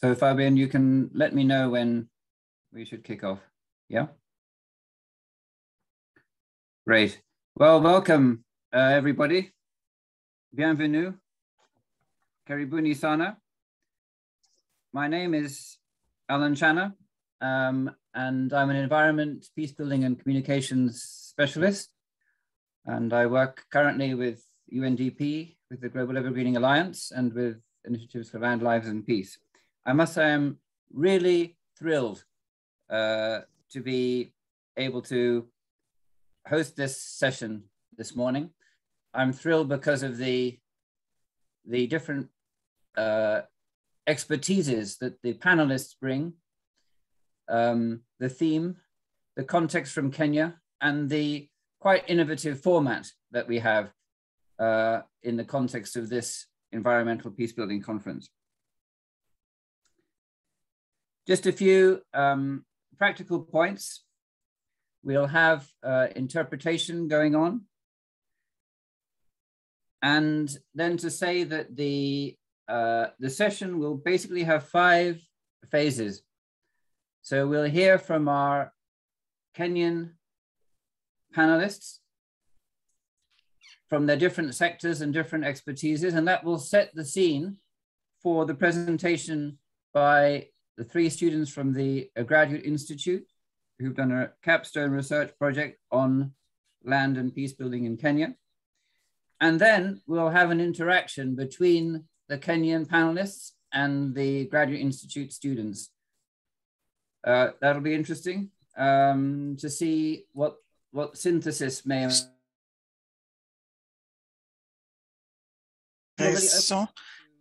So Fabian, you can let me know when we should kick off. Yeah? Great. Well, welcome everybody. Bienvenue. Karibuni sana. My name is Alan Channa, and I'm an environment, peace building and communications specialist. And I work currently with UNDP, with the Global Evergreening Alliance, and with Initiatives for Land, Lives and Peace. I must say I'm really thrilled to be able to host this session this morning. I'm thrilled because of the different expertises that the panelists bring, the theme, the context from Kenya, and the quite innovative format that we have in the context of this environmental peacebuilding conference. Just a few practical points. We'll have interpretation going on. And then to say that the session will basically have 5 phases. So we'll hear from our Kenyan panelists from their different sectors and different expertises, and that will set the scene for the presentation by the 3 students from the Graduate Institute who've done a capstone research project on land and peace building in Kenya. And then we'll have an interaction between the Kenyan panelists and the Graduate Institute students. That'll be interesting to see what synthesis may.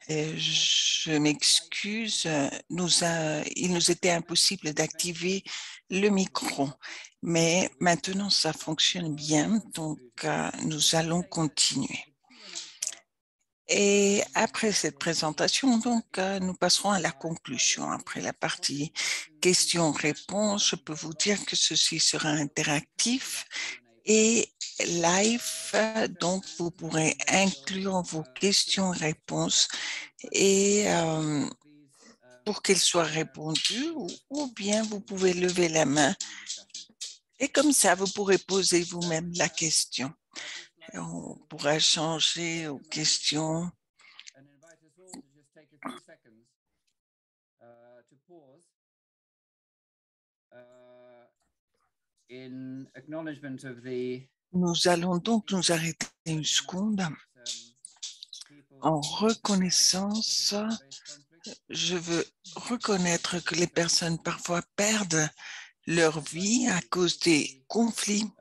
Je m'excuse, il nous était impossible d'activer le micro, mais maintenant ça fonctionne bien, donc nous allons continuer. Et après cette présentation, donc, nous passerons à la conclusion. Après la partie questions-réponses, je peux vous dire que ceci sera interactif et live, donc vous pourrez inclure vos questions-réponses et pour qu'elles soient répondues, ou bien vous pouvez lever la main et comme ça vous pourrez poser vous-même la question. On pourra changer aux questions. Nous allons donc nous arrêter une seconde. En reconnaissance, je veux reconnaître que les personnes parfois perdent leur vie à cause des conflits.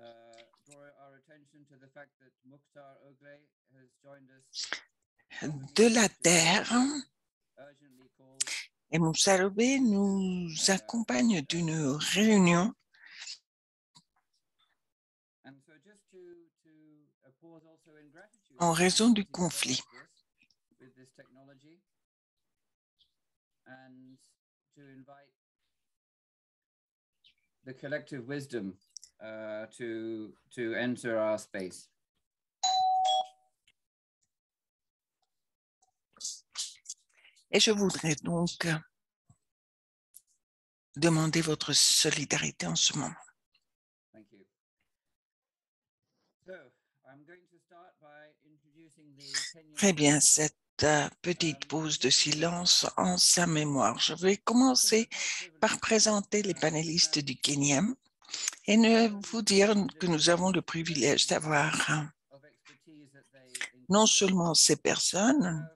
De la terre. Et Mukhtar Ogleh nous accompagne d'une réunion. En raison du conflit. The collective wisdom to enter our space. Et je voudrais donc demander votre solidarité en ce moment. Thank you. So, I'm going to start by introducing the Kenyan... Très bien, cette petite pause de silence en sa mémoire. Je vais commencer par présenter les panélistes du Kenya et vous dire que nous avons le privilège d'avoir non seulement ces personnes,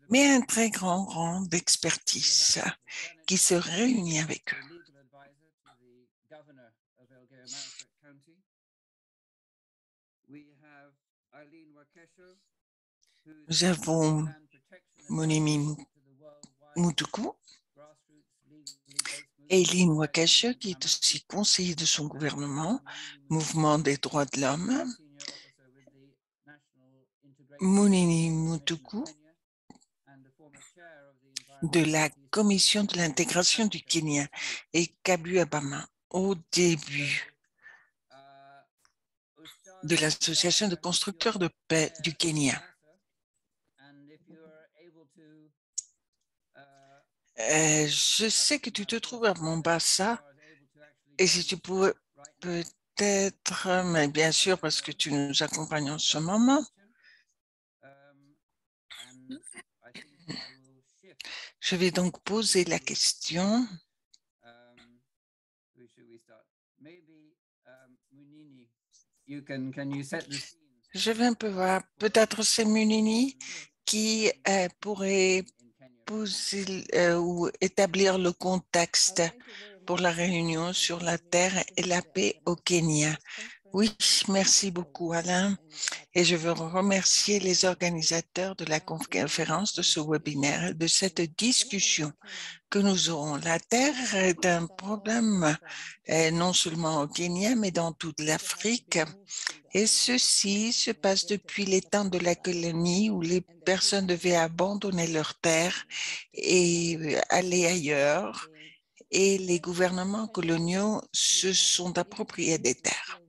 mais un très grand rang d'expertise qui se réunit avec eux. Nous avons Monimi Mutuku, Eileen Wakasha, qui est aussi conseiller de son gouvernement, Mouvement des droits de l'homme, Monimi Mutuku, de la Commission de l'intégration du Kenya, et Kabu Abama, au début de l'Association de constructeurs de paix du Kenya. Je sais que tu te trouves à Mombasa et si tu pouvais peut-être, mais bien sûr parce que tu nous accompagnes en ce moment, je vais donc poser la question. Je vais un peu voir, peut-être c'est Munini qui pourrait poser ou établir le contexte pour la réunion sur la terre et la paix au Kenya. Oui, merci beaucoup Alain et je veux remercier les organisateurs de la conférence de ce webinaire, de cette discussion que nous aurons. La terre est un problème non seulement au Kenya mais dans toute l'Afrique. Et ceci se passe depuis les temps de la colonie où les personnes devaient abandonner leurs terres et aller ailleurs. Et les gouvernements coloniaux se sont appropriés des terres.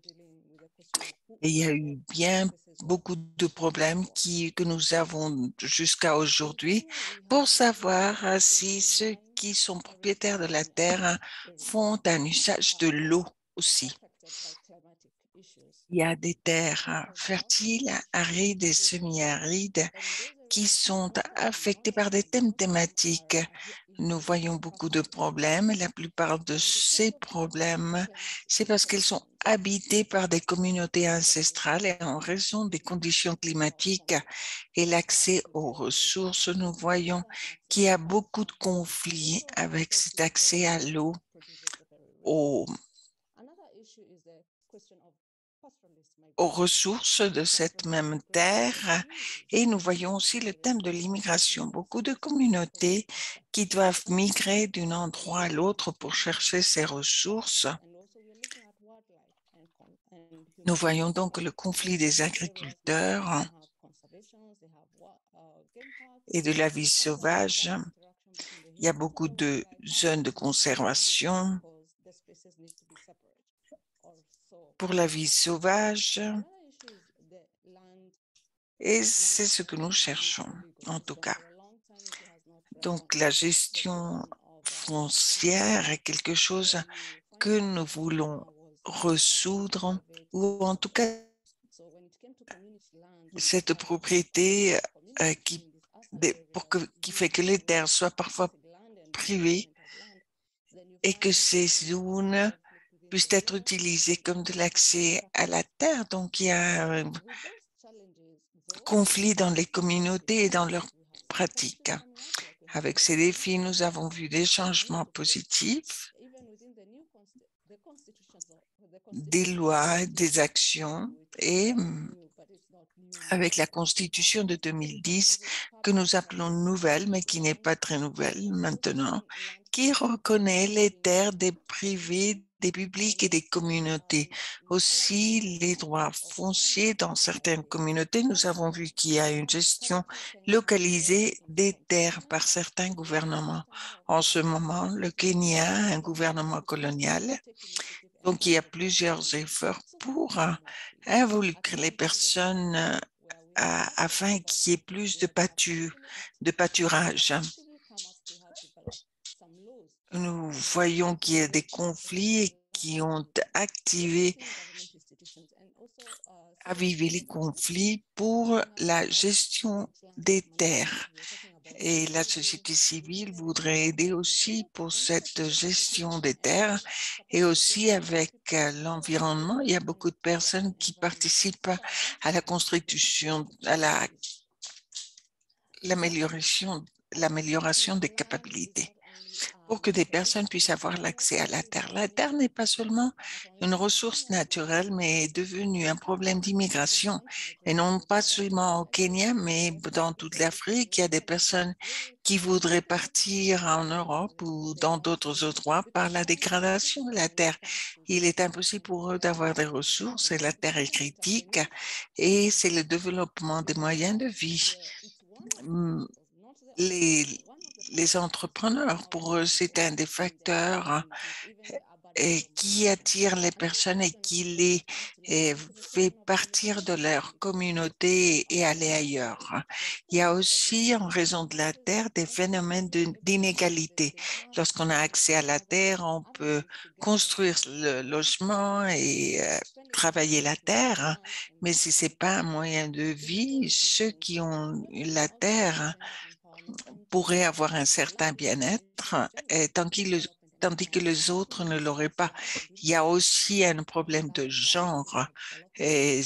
Et il y a eu bien beaucoup de problèmes que nous avons jusqu'à aujourd'hui pour savoir si ceux qui sont propriétaires de la terre font un usage de l'eau aussi. Il y a des terres fertiles, arides et semi-arides qui sont affectées par des thèmes thématiques. Nous voyons beaucoup de problèmes. La plupart de ces problèmes, c'est parce qu'ils sont habités par des communautés ancestrales et en raison des conditions climatiques et l'accès aux ressources, nous voyons qu'il y a beaucoup de conflits avec cet accès à l'eau, aux ressources de cette même terre et nous voyons aussi le thème de l'immigration. Beaucoup de communautés qui doivent migrer d'un endroit à l'autre pour chercher ces ressources. Nous voyons donc le conflit des agriculteurs et de la vie sauvage. Il y a beaucoup de zones de conservation pour la vie sauvage. Et c'est ce que nous cherchons, en tout cas. Donc, la gestion foncière est quelque chose que nous voulons résoudre, ou en tout cas, cette propriété qui fait que les terres soient parfois privées et que ces zones puissent être utilisées comme de l'accès à la terre. Donc, il y a un conflit dans les communautés et dans leurs pratiques. Avec ces défis, nous avons vu des changements positifs, des lois, des actions et avec la Constitution de 2010 que nous appelons nouvelle, mais qui n'est pas très nouvelle maintenant, qui reconnaît les terres des privés, des publics et des communautés. Aussi, les droits fonciers dans certaines communautés, nous avons vu qu'il y a une gestion localisée des terres par certains gouvernements. En ce moment, le Kenya a un gouvernement colonial. Donc, il y a plusieurs efforts pour involucrer les personnes afin qu'il y ait plus de pâturage. Nous voyons qu'il y a des conflits qui ont avivé les conflits pour la gestion des terres. Et la société civile voudrait aider aussi pour cette gestion des terres et aussi avec l'environnement. Il y a beaucoup de personnes qui participent à la constitution, à l'amélioration des capacités pour que des personnes puissent avoir l'accès à la terre. La terre n'est pas seulement une ressource naturelle, mais est devenue un problème d'immigration. Et non pas seulement au Kenya, mais dans toute l'Afrique, il y a des personnes qui voudraient partir en Europe ou dans d'autres endroits par la dégradation de la terre. Il est impossible pour eux d'avoir des ressources et la terre est critique et c'est le développement des moyens de vie. Les entrepreneurs, pour eux, c'est un des facteurs qui attire les personnes et qui les fait partir de leur communauté et aller ailleurs. Il y a aussi, en raison de la terre, des phénomènes d'inégalité. Lorsqu'on a accès à la terre, on peut construire le logement et travailler la terre, mais si c'est pas un moyen de vie, ceux qui ont la terre pourraient avoir un certain bien-être, tandis que les autres ne l'auraient pas. Il y a aussi un problème de genre. Et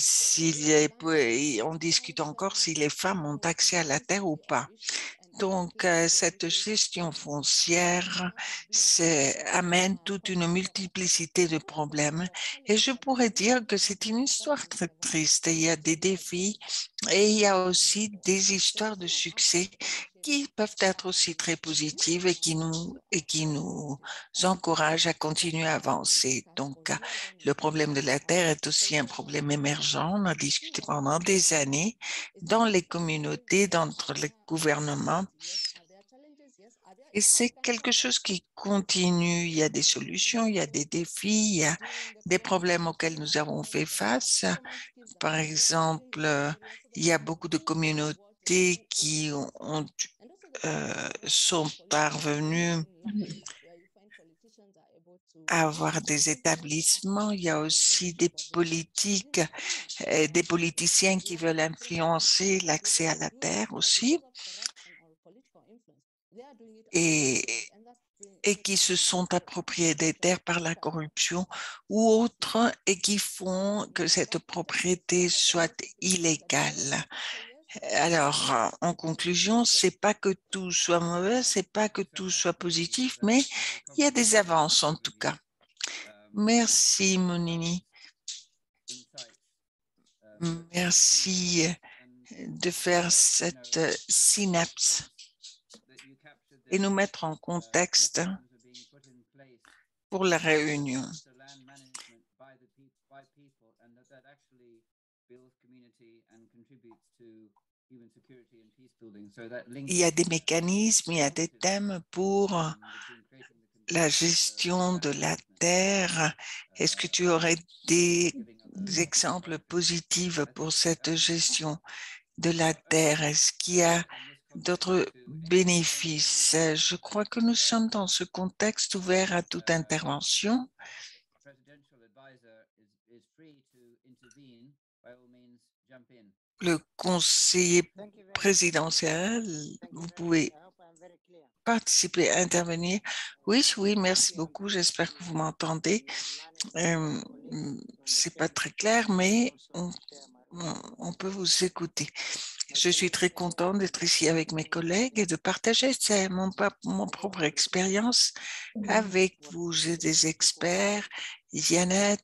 on discute encore si les femmes ont accès à la terre ou pas. Donc, cette gestion foncière amène toute une multiplicité de problèmes. Et je pourrais dire que c'est une histoire très triste. Il y a des défis et il y a aussi des histoires de succès qui peuvent être aussi très positives et qui nous encouragent à continuer à avancer. Donc, le problème de la terre est aussi un problème émergent. On a discuté pendant des années dans les communautés, dans les gouvernements. Et c'est quelque chose qui continue. Il y a des solutions, il y a des défis, il y a des problèmes auxquels nous avons fait face. Par exemple, il y a beaucoup de communautés qui sont parvenues à avoir des établissements. Il y a aussi des politiques, des politiciens qui veulent influencer l'accès à la terre aussi et qui se sont appropriés des terres par la corruption ou autres et qui font que cette propriété soit illégale. Alors, en conclusion, c'est pas que tout soit mauvais, c'est pas que tout soit positif, mais il y a des avances en tout cas. Merci, Monini. Merci de faire cette synapse et nous mettre en contexte pour la réunion. Il y a des mécanismes, il y a des thèmes pour la gestion de la terre. Est-ce que tu aurais des exemples positifs pour cette gestion de la terre? Est-ce qu'il y a d'autres bénéfices? Je crois que nous sommes dans ce contexte ouvert à toute intervention. Le conseiller présidentiel, vous pouvez participer, intervenir. Oui, oui, merci beaucoup. J'espère que vous m'entendez. C'est pas très clair, mais on peut vous écouter. Je suis très contente d'être ici avec mes collègues et de partager mon propre expérience avec vous. J'ai des experts. Jeannette,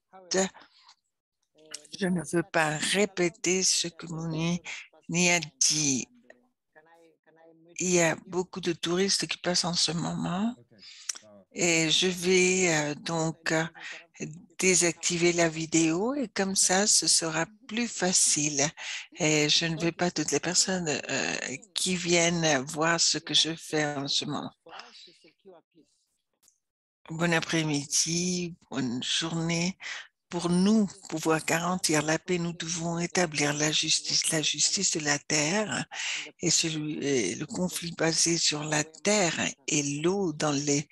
je ne veux pas répéter ce que Mouni a dit. Il y a beaucoup de touristes qui passent en ce moment et je vais donc désactiver la vidéo et comme ça, ce sera plus facile. Et je ne veux pas toutes les personnes qui viennent voir ce que je fais en ce moment. Bon après-midi, bonne journée. Pour nous pouvoir garantir la paix, nous devons établir la justice de la terre et le conflit basé sur la terre et l'eau dans les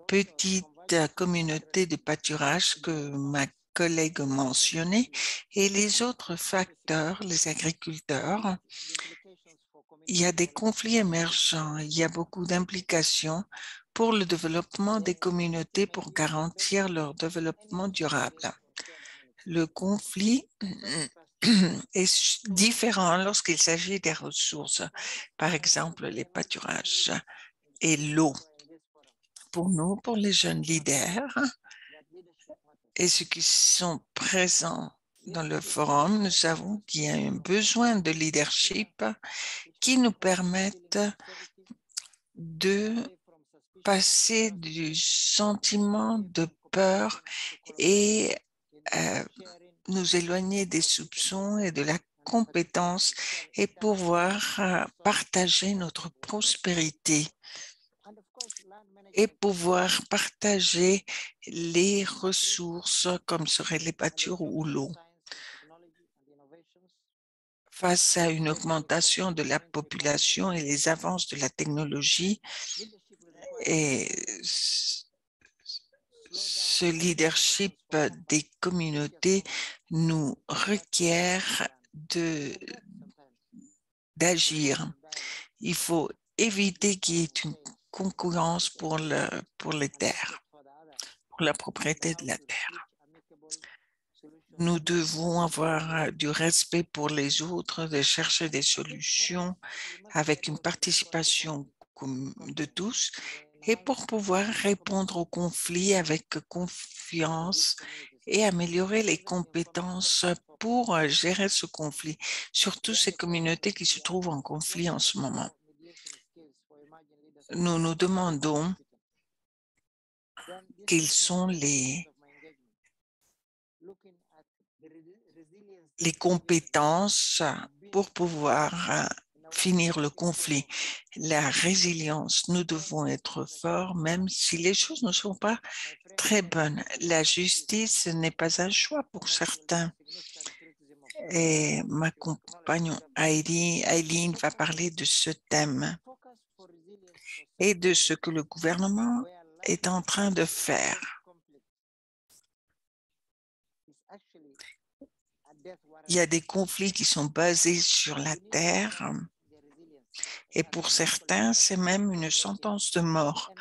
petites communautés de pâturage que ma collègue mentionnait et les autres facteurs, les agriculteurs. Il y a des conflits émergents, il y a beaucoup d'implications pour le développement des communautés pour garantir leur développement durable. Le conflit est différent lorsqu'il s'agit des ressources, par exemple les pâturages et l'eau. Pour nous, pour les jeunes leaders et ceux qui sont présents dans le forum, nous savons qu'il y a un besoin de leadership qui nous permette de passer du sentiment de peur et nous éloigner des soupçons et de la compétence et pouvoir partager notre prospérité. et pouvoir partager les ressources comme seraient les pâtures ou l'eau. Face à une augmentation de la population et les avances de la technologie, et ce leadership des communautés nous requiert d'agir. Il faut éviter qu'il y ait une concurrence pour les terres, pour la propriété de la terre. Nous devons avoir du respect pour les autres, de chercher des solutions avec une participation de tous et pour pouvoir répondre aux conflits avec confiance et améliorer les compétences pour gérer ce conflit, surtout ces communautés qui se trouvent en conflit en ce moment. Nous nous demandons quelles sont les compétences pour pouvoir finir le conflit. La résilience, nous devons être forts même si les choses ne sont pas très bonnes. La justice n'est pas un choix pour certains. Et ma compagnon Eileen va parler de ce thème et de ce que le gouvernement est en train de faire. Il y a des conflits qui sont basés sur la terre et pour certains, c'est même une sentence de mort.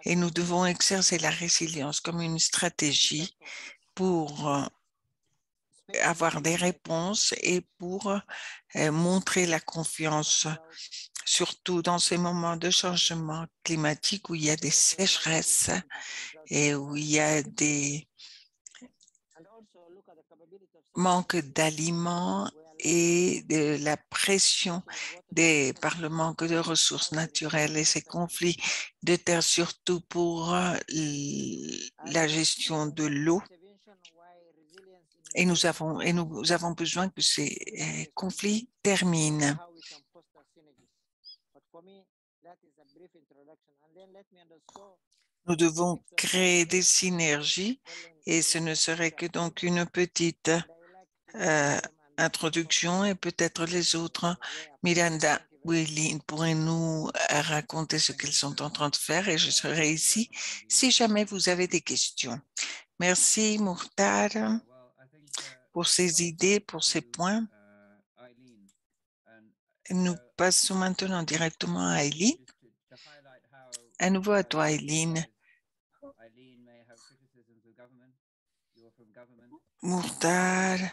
Et nous devons exercer la résilience comme une stratégie pour avoir des réponses et pour montrer la confiance, surtout dans ces moments de changement climatique où il y a des sécheresses et où il y a des manques d'aliments et de la pression par le manque de ressources naturelles et ces conflits de terre, surtout pour la gestion de l'eau. Et nous avons besoin que ces conflits terminent. Nous devons créer des synergies et ce ne serait que donc une petite introduction et peut-être les autres. Miranda ou Eileen pourraient nous raconter ce qu'ils sont en train de faire et je serai ici si jamais vous avez des questions. Merci Murtad pour ces idées, pour ces points. Nous passons maintenant directement à Eileen. À nouveau à toi, Eileen. Murtad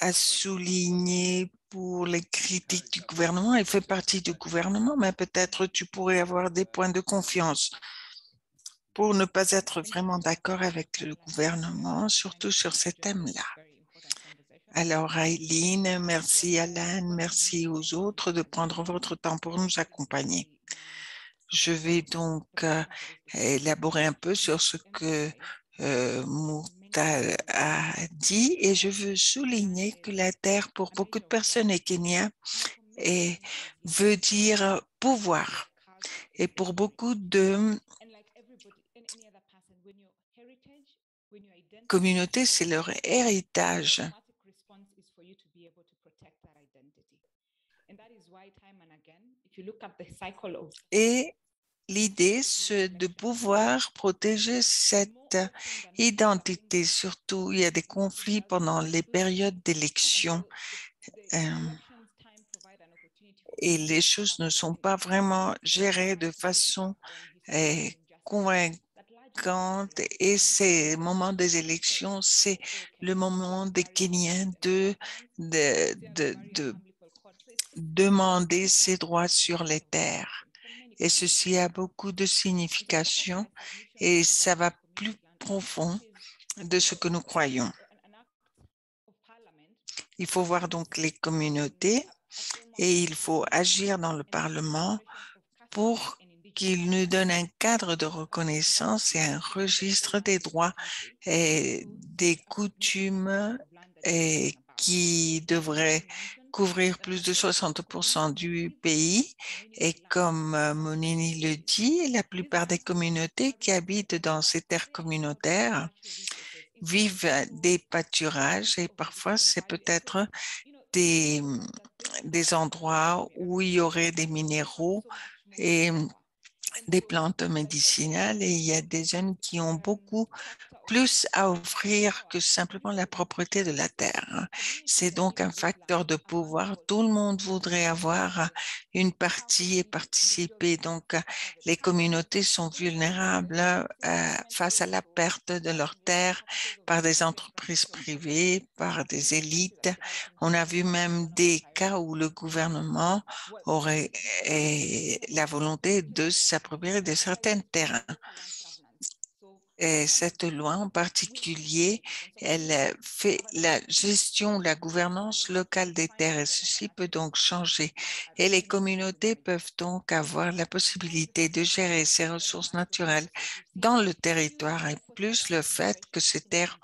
a souligné pour les critiques du gouvernement. Il fait partie du gouvernement, mais peut-être tu pourrais avoir des points de confiance pour ne pas être vraiment d'accord avec le gouvernement, surtout sur ces thèmes-là. Alors, Eileen, merci Alan, merci aux autres de prendre votre temps pour nous accompagner. Je vais donc élaborer un peu sur ce que Murtad a dit et je veux souligner que la terre pour beaucoup de personnes est Kenya et veut dire pouvoir. Et pour beaucoup de communautés, c'est leur héritage. Et l'idée, c'est de pouvoir protéger cette identité. Surtout, il y a des conflits pendant les périodes d'élection et les choses ne sont pas vraiment gérées de façon convaincante. Et ces moments des élections, c'est le moment des Kenyans de demander ses droits sur les terres. Et ceci a beaucoup de signification et ça va plus profond de ce que nous croyons. Il faut voir donc les communautés et il faut agir dans le Parlement pour qu'il nous donne un cadre de reconnaissance et un registre des droits et des coutumes et qui devrait couvrir plus de 60% du pays. Et comme Monini le dit, la plupart des communautés qui habitent dans ces terres communautaires vivent des pâturages et parfois c'est peut-être des, des endroits où il y aurait des minéraux et des plantes médicinales et il y a des jeunes qui ont beaucoup plus à offrir que simplement la propriété de la terre. C'est donc un facteur de pouvoir. Tout le monde voudrait avoir une partie et participer. Donc, les communautés sont vulnérables face à la perte de leurs terres par des entreprises privées, par des élites. On a vu même des cas où le gouvernement aurait la volonté de s'approprier de certains terrains. Et cette loi en particulier, elle fait la gestion, la gouvernance locale des terres et ceci peut donc changer. Et les communautés peuvent donc avoir la possibilité de gérer ces ressources naturelles dans le territoire et plus le fait que ces terres,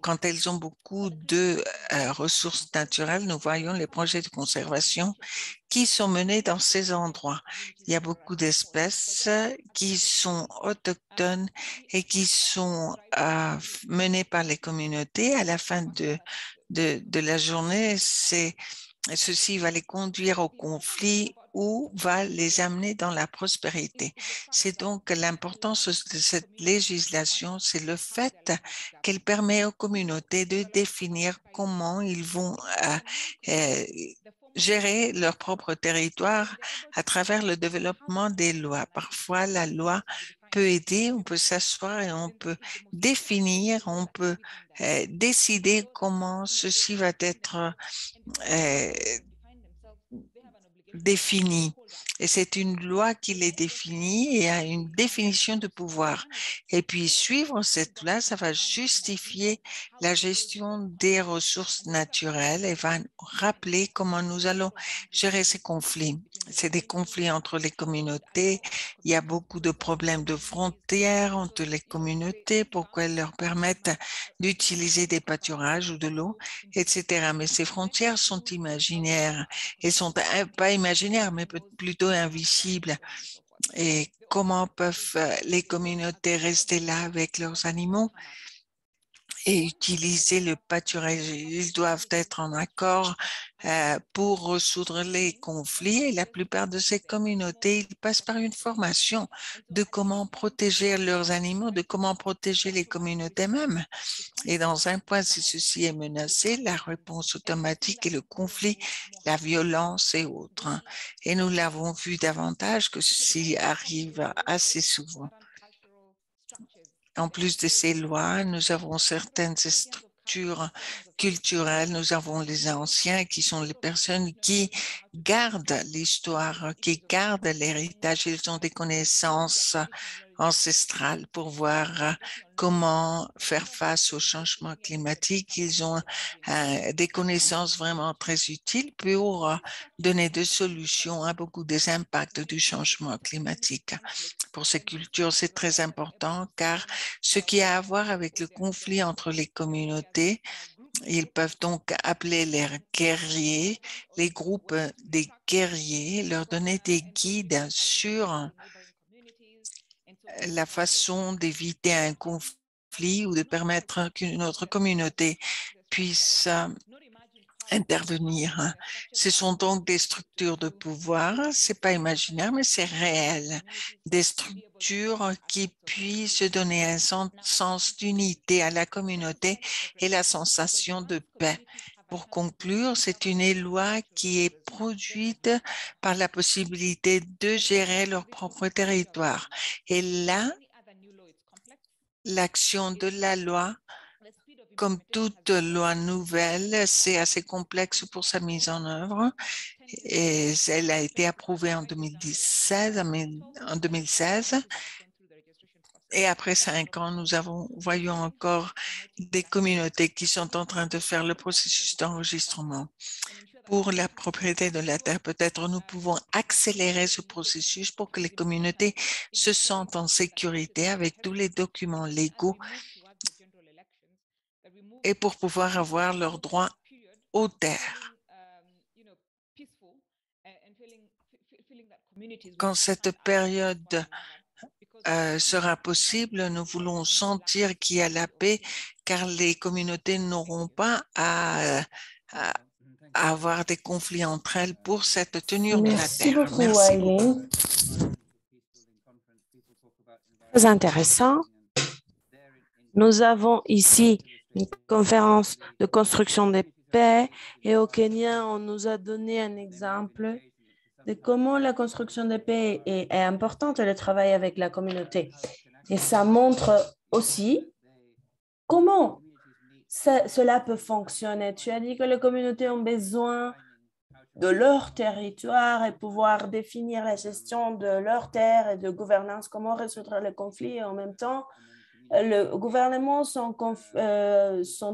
quand elles ont beaucoup de ressources naturelles, nous voyons les projets de conservation qui sont menés dans ces endroits. Il y a beaucoup d'espèces qui sont autochtones et qui sont menées par les communautés. À la fin de la journée, ceci va les conduire au conflit ou va les amener dans la prospérité. C'est donc l'importance de cette législation, c'est le fait qu'elle permet aux communautés de définir comment ils vont euh, gérer leur propre territoire à travers le développement des lois. Parfois, la loi peut aider, on peut s'asseoir et on peut définir, on peut décider comment ceci va être euh, définie. Et c'est une loi qui les définit et a une définition de pouvoir. Et puis suivre cette loi, ça va justifier la gestion des ressources naturelles et va rappeler comment nous allons gérer ces conflits. C'est des conflits entre les communautés. Il y a beaucoup de problèmes de frontières entre les communautés pour qu'elles leur permettent d'utiliser des pâturages ou de l'eau, etc. Mais ces frontières sont imaginaires. Elles sont pas imaginaires, mais plutôt invisibles. Et comment peuvent les communautés rester là avec leurs animaux et utiliser le pâturage? Ils doivent être en accord pour résoudre les conflits et la plupart de ces communautés, ils passent par une formation de comment protéger leurs animaux, de comment protéger les communautés mêmes. Et dans un point, si ceci est menacé, la réponse automatique est le conflit, la violence et autres. Et nous l'avons vu davantage que ceci arrive assez souvent. En plus de ces lois, nous avons certaines structures culturelles. Nous avons les anciens qui sont les personnes qui gardent l'histoire, qui gardent l'héritage. Ils ont des connaissances ancestrales pour voir comment faire face au changement climatique. Ils ont des connaissances vraiment très utiles pour donner des solutions à beaucoup des impacts du changement climatique. Pour ces cultures, c'est très important car ce qui a à voir avec le conflit entre les communautés, ils peuvent donc appeler les guerriers, les groupes des guerriers, leur donner des guides sur la façon d'éviter un conflit ou de permettre qu'une autre communauté puisse intervenir. Ce sont donc des structures de pouvoir, c'est pas imaginaire, mais c'est réel. Des structures qui puissent donner un sens d'unité à la communauté et la sensation de paix. Pour conclure, c'est une loi qui est produite par la possibilité de gérer leur propre territoire. Et là, l'action de la loi, comme toute loi nouvelle, c'est assez complexe pour sa mise en œuvre et elle a été approuvée en 2016. Et après 5 ans, voyons encore des communautés qui sont en train de faire le processus d'enregistrement. Pour la propriété de la terre, peut-être nous pouvons accélérer ce processus pour que les communautés se sentent en sécurité avec tous les documents légaux et pour pouvoir avoir leurs droits aux terres. Quand cette période sera possible, nous voulons sentir qu'il y a la paix, car les communautés n'auront pas à avoir des conflits entre elles pour cette tenue de la Merci terre. beaucoup, Merci. Aileen. Très intéressant. Nous avons ici une conférence de construction de paix et au Kenya, on nous a donné un exemple de comment la construction de paix est importante et le travail avec la communauté. Et ça montre aussi comment cela peut fonctionner. Tu as dit que les communautés ont besoin de leur territoire et pouvoir définir la gestion de leur terre et de gouvernance, comment résoudre les conflits et en même temps, le gouvernement sont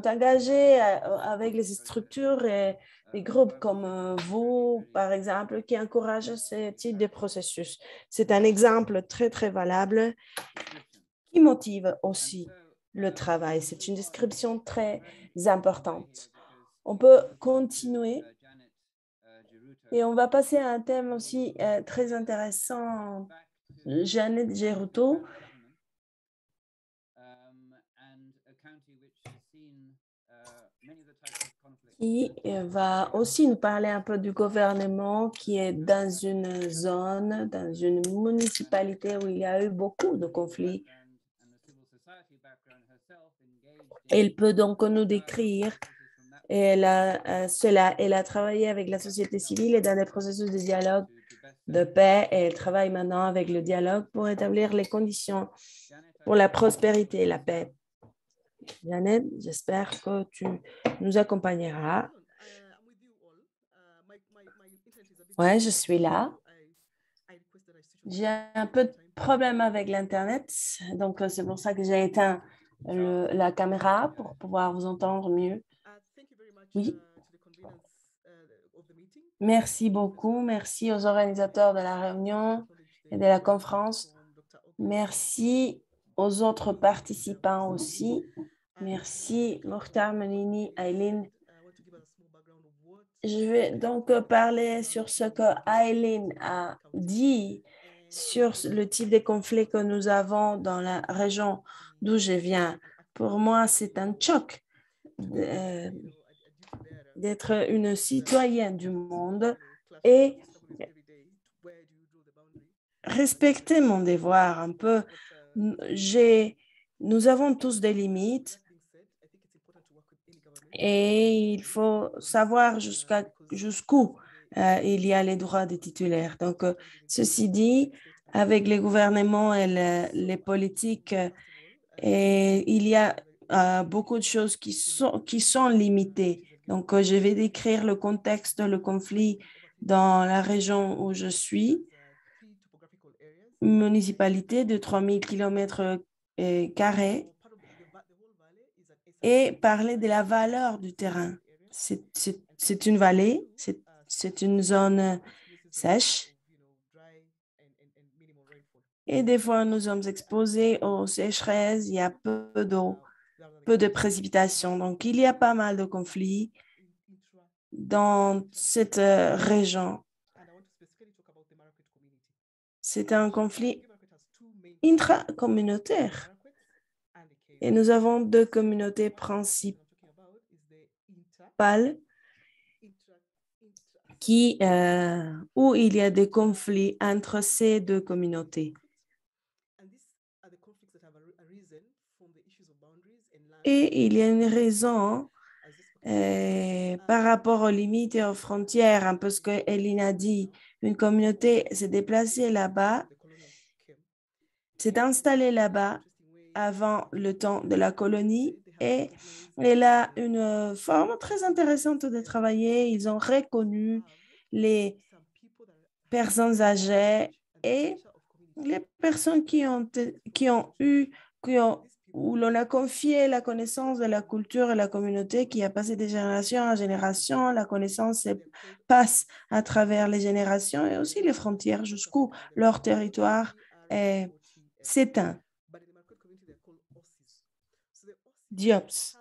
engagés avec les structures et les groupes comme vous, par exemple, qui encouragent ce type de processus. C'est un exemple très, très valable qui motive aussi le travail. C'est une description très importante. On peut continuer et on va passer à un thème aussi très intéressant. Janet Geruto, qui va aussi nous parler un peu du gouvernement qui est dans une zone, dans une municipalité où il y a eu beaucoup de conflits. Elle peut donc nous décrire cela. Elle a travaillé avec la société civile et dans des processus de dialogue de paix et elle travaille maintenant avec le dialogue pour établir les conditions pour la prospérité et la paix. Janet, j'espère que tu nous accompagneras. Oui, je suis là. J'ai un peu de problème avec l'Internet, donc c'est pour ça que j'ai éteint la caméra pour pouvoir vous entendre mieux. Oui. Merci beaucoup. Merci aux organisateurs de la réunion et de la conférence. Merci aux autres participants aussi. Merci, Mokhtar Menini, Aileen. Je vais donc parler sur ce que Aileen a dit sur le type de conflit que nous avons dans la région d'où je viens. Pour moi, c'est un choc d'être une citoyenne du monde et respecter mon devoir un peu. Nous avons tous des limites et il faut savoir jusqu'où il y a les droits des titulaires. Donc, ceci dit, avec les gouvernements et les politiques, il y a beaucoup de choses qui sont limitées. Donc, je vais décrire le contexte, le conflit dans la région où je suis, une municipalité de 3000 km carrés, et parler de la valeur du terrain. C'est une vallée, c'est une zone sèche. Et des fois, nous sommes exposés aux sécheresses, il y a peu d'eau, peu de précipitations. Donc, il y a pas mal de conflits dans cette région. C'est un conflit intracommunautaire. Et nous avons deux communautés principales où il y a des conflits entre ces deux communautés. Et il y a une raison par rapport aux limites et aux frontières, un peu ce que Eline a dit. Une communauté s'est déplacée là-bas, s'est installée là-bas avant le temps de la colonie et elle a une forme très intéressante de travailler. Ils ont reconnu les personnes âgées et les personnes où l'on a confié la connaissance de la culture et la communauté qui a passé de génération en génération. La connaissance passe à travers les générations et aussi les frontières jusqu'où leur territoire s'éteint. Diops,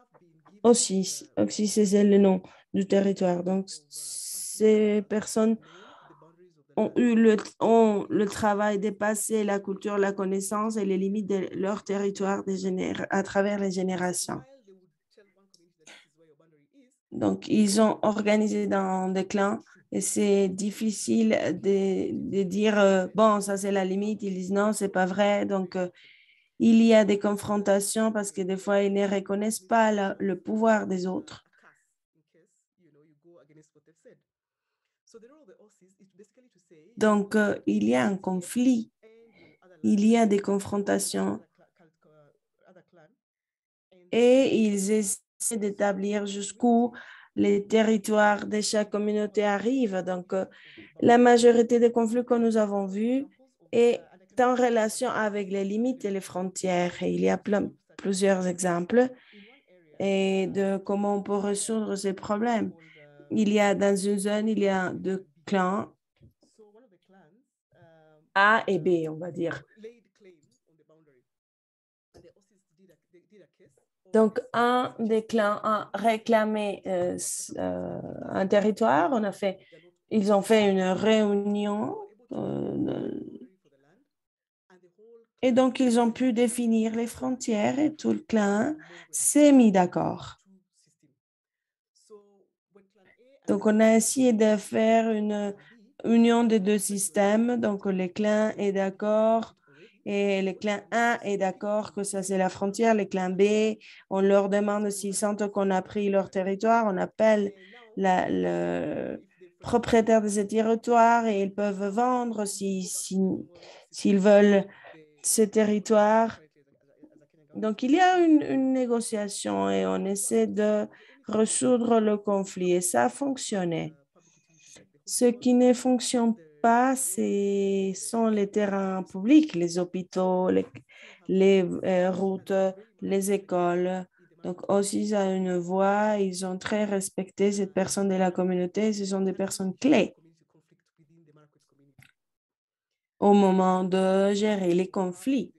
aussi c'est le nom du territoire. Donc, ces personnes ont le travail dépasser la culture, la connaissance et les limites de leur territoire à travers les générations. Donc, ils ont organisé dans des clans et c'est difficile de dire, bon, ça c'est la limite. Ils disent non, c'est pas vrai. Donc, il y a des confrontations parce que des fois, ils ne reconnaissent pas le pouvoir des autres. Donc, il y a un conflit, il y a des confrontations et ils essaient d'établir jusqu'où les territoires de chaque communauté arrivent. Donc, la majorité des conflits que nous avons vus est en relation avec les limites et les frontières. Et il y a plusieurs exemples et de comment on peut résoudre ces problèmes. Il y a dans une zone, il y a deux clans, A et B, on va dire. Donc, un des clans a réclamé un territoire. Ils ont fait une réunion et donc ils ont pu définir les frontières et tout le clan s'est mis d'accord. Donc, on a essayé de faire une union des deux systèmes. Donc, le clan est d'accord et le clan A est d'accord que ça, c'est la frontière. Le clan B, on leur demande s'ils sentent qu'on a pris leur territoire. On appelle le propriétaire de ce territoire et ils peuvent vendre s'ils veulent ce territoire. Donc, il y a une négociation et on essaie de résoudre le conflit et ça a fonctionné. Ce qui ne fonctionne pas, ce sont les terrains publics, les hôpitaux, les routes, les écoles. Donc, aussi, à une voix, ils ont très respecté cette personne de la communauté. Ce sont des personnes clés au moment de gérer les conflits.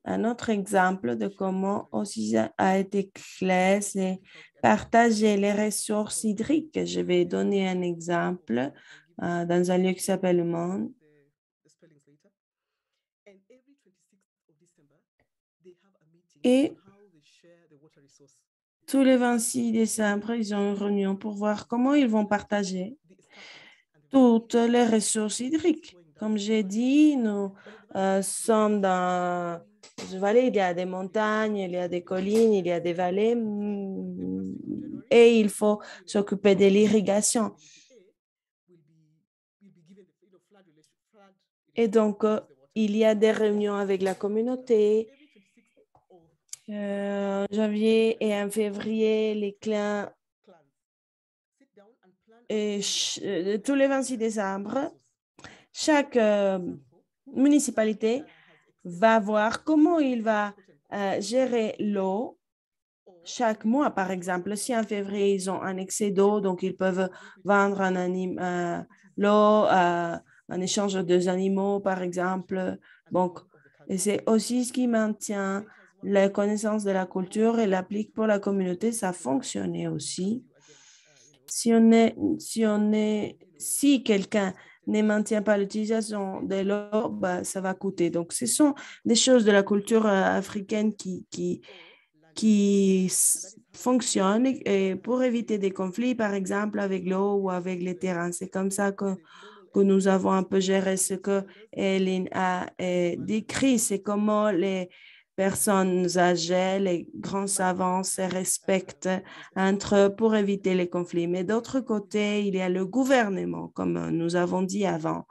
Un autre exemple de comment aussi a été clé, c'est partager les ressources hydriques. Je vais donner un exemple dans un lieu qui s'appelle Le Monde. Et tous les 26 décembre, ils ont une réunion pour voir comment ils vont partager toutes les ressources hydriques. Comme j'ai dit, nous sommes dans une vallée, il y a des montagnes, il y a des collines, il y a des vallées et il faut s'occuper de l'irrigation. Et donc, il y a des réunions avec la communauté. En janvier et en février, les clans et tous les 26 décembre, chaque municipalité va voir comment il va gérer l'eau chaque mois. Par exemple, si en février, ils ont un excès d'eau, donc ils peuvent vendre l'eau en échange de 2 animaux, par exemple. Donc, et c'est aussi ce qui maintient la connaissance de la culture et l'applique pour la communauté. Ça fonctionnait aussi. Si quelqu'un ne maintient pas l'utilisation de l'eau, bah, ça va coûter. Donc, ce sont des choses de la culture africaine qui fonctionnent et pour éviter des conflits, par exemple, avec l'eau ou avec les terrains. C'est comme ça que nous avons un peu géré ce que Hélène a décrit. C'est comment les personnes âgées, les grands savants se respectent entre eux pour éviter les conflits. Mais d'autre côté, il y a le gouvernement, comme nous avons dit avant.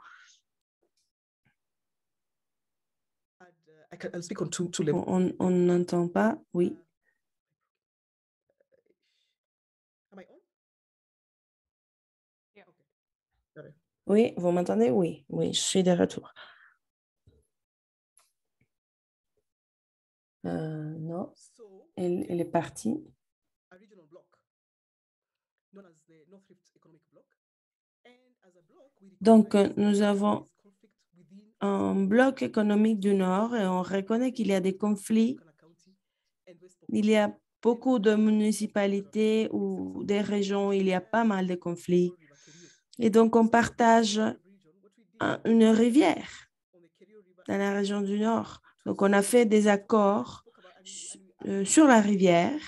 On n'entend pas, oui. Oui, vous m'entendez? Oui, oui, je suis de retour. Non, elle est partie. Donc, nous avons un bloc économique du Nord et on reconnaît qu'il y a des conflits. Il y a beaucoup de municipalités ou des régions où il y a pas mal de conflits. Et donc, on partage une rivière dans la région du Nord. Donc, on a fait des accords sur la rivière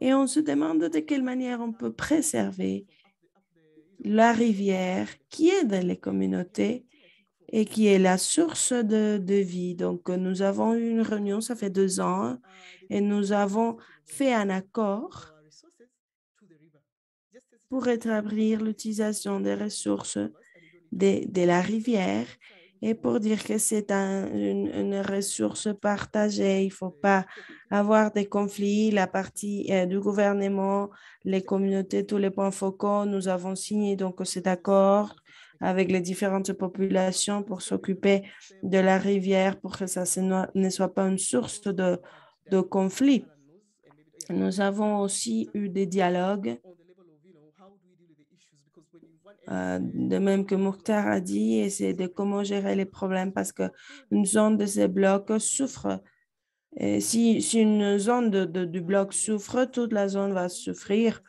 et on se demande de quelle manière on peut préserver la rivière qui est dans les communautés et qui est la source de vie. Donc, nous avons eu une réunion, ça fait 2 ans, et nous avons fait un accord pour établir l'utilisation des ressources de la rivière et pour dire que c'est une ressource partagée. Il ne faut pas avoir des conflits. La partie du gouvernement, les communautés, tous les points focaux, nous avons signé donc cet accord avec les différentes populations pour s'occuper de la rivière, pour que ça ne soit pas une source de conflit. Nous avons aussi eu des dialogues, de même que Mokhtar a dit, et c'est de comment gérer les problèmes parce qu'une zone de ces blocs souffre. Et si une zone du bloc souffre, toute la zone va souffrir.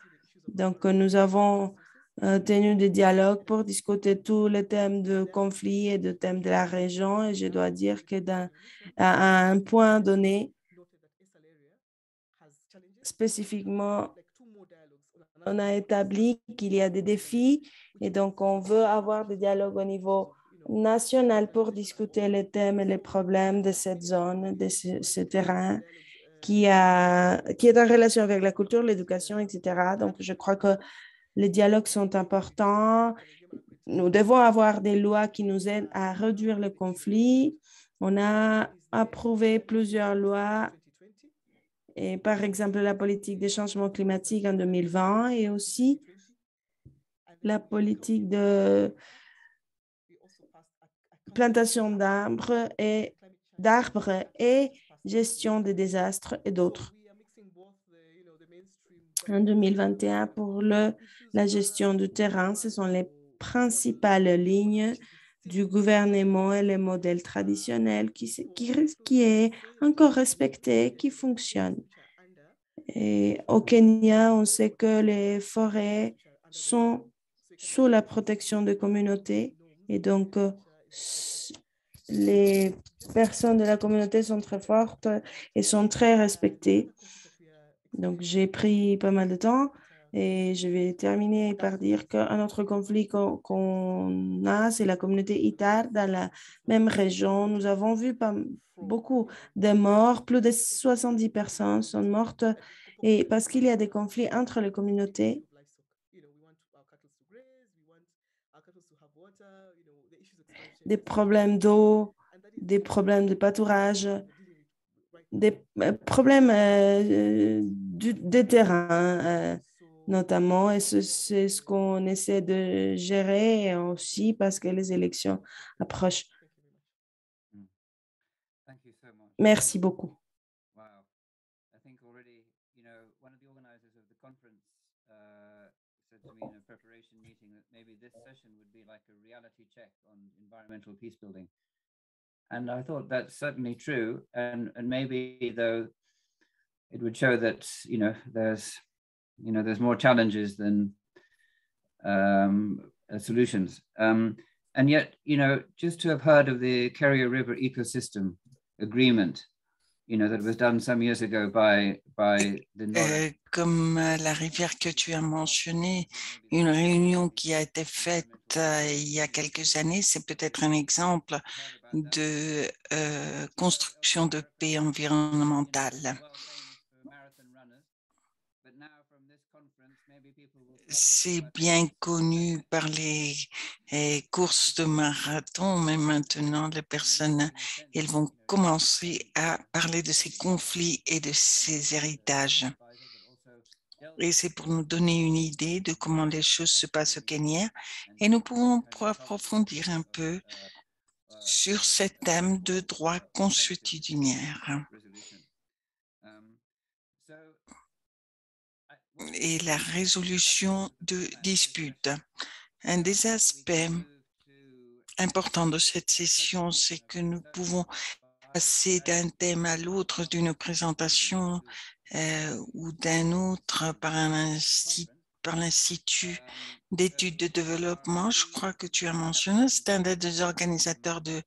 Donc, nous avons tenu des dialogues pour discuter tous les thèmes de conflit et de thèmes de la région. Et je dois dire que à un point donné, spécifiquement, on a établi qu'il y a des défis et donc on veut avoir des dialogues au niveau national pour discuter les thèmes et les problèmes de cette zone, de ce terrain qui est en relation avec la culture, l'éducation, etc. Donc, je crois que les dialogues sont importants. Nous devons avoir des lois qui nous aident à réduire le conflit. On a approuvé plusieurs lois, et par exemple la politique des changements climatiques en 2020 et aussi la politique de plantation d'arbres et gestion des désastres et d'autres. En 2021, pour la gestion du terrain, ce sont les principales lignes du gouvernement et les modèles traditionnels qui est encore respecté, qui fonctionne. Et au Kenya, on sait que les forêts sont sous la protection des communautés et donc les personnes de la communauté sont très fortes et sont très respectées. Donc, j'ai pris pas mal de temps et je vais terminer par dire qu'un autre conflit qu'on a, c'est la communauté Itar dans la même région. Nous avons vu beaucoup de morts, plus de 70 personnes sont mortes et parce qu'il y a des conflits entre les communautés. Des problèmes d'eau, des problèmes de pâturage, des problèmes des terrains notamment, et c'est ce qu'on essaie de gérer aussi parce que les élections approchent. Merci beaucoup. Said to me in a preparation meeting that maybe this session would be like a reality check on environmental peace building. And I thought that's certainly true. And maybe though it would show that, there's more challenges than solutions. And yet, just to have heard of the Kerio River Ecosystem Agreement, that was done some years ago by the comme la rivière que tu as mentionnée, une réunion qui a été faite il y a quelques années, c'est peut-être un exemple de construction de paix environnementale. C'est bien connu par les courses de marathon, mais maintenant les personnes, elles vont commencer à parler de ces conflits et de ces héritages. Et c'est pour nous donner une idée de comment les choses se passent au Kenya et nous pouvons approfondir un peu sur ce thème de droit consuétudinaire. Et la résolution de disputes. Un des aspects importants de cette session, c'est que nous pouvons passer d'un thème à l'autre, d'une présentation ou d'un autre par un par l'Institut d'études de développement. Je crois que tu as mentionné, c'est un des organisateurs de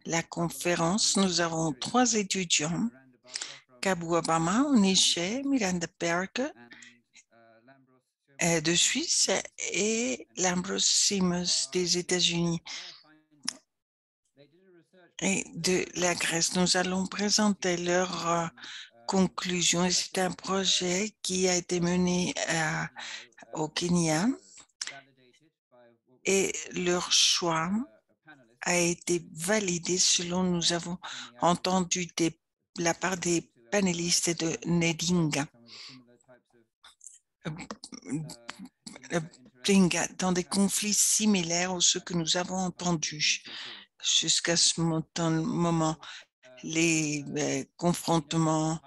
la conférence. Nous avons 3 étudiants, Kabu Obama au Niger, Miranda Berger de Suisse et Lambros Simmons des États-Unis et de la Grèce. Nous allons présenter leurs conclusions. C'est un projet qui a été mené au Kenya et leur choix a été validé selon nous avons entendu la part des panélistes de Nedinga. Dans des conflits similaires à ceux que nous avons entendus jusqu'à ce moment, les confrontements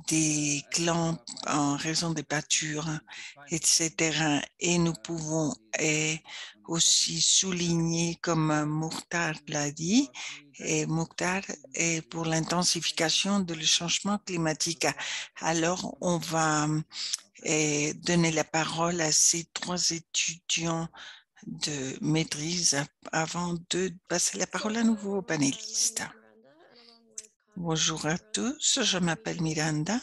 des clans en raison des pâtures, etc. Et nous pouvons aussi souligner, comme Mukhtar l'a dit, et Mukhtar est pour l'intensification de le changement climatique. Alors, on va donner la parole à ces 3 étudiants de maîtrise avant de passer la parole à nouveau aux panélistes. Bonjour à tous, je m'appelle Miranda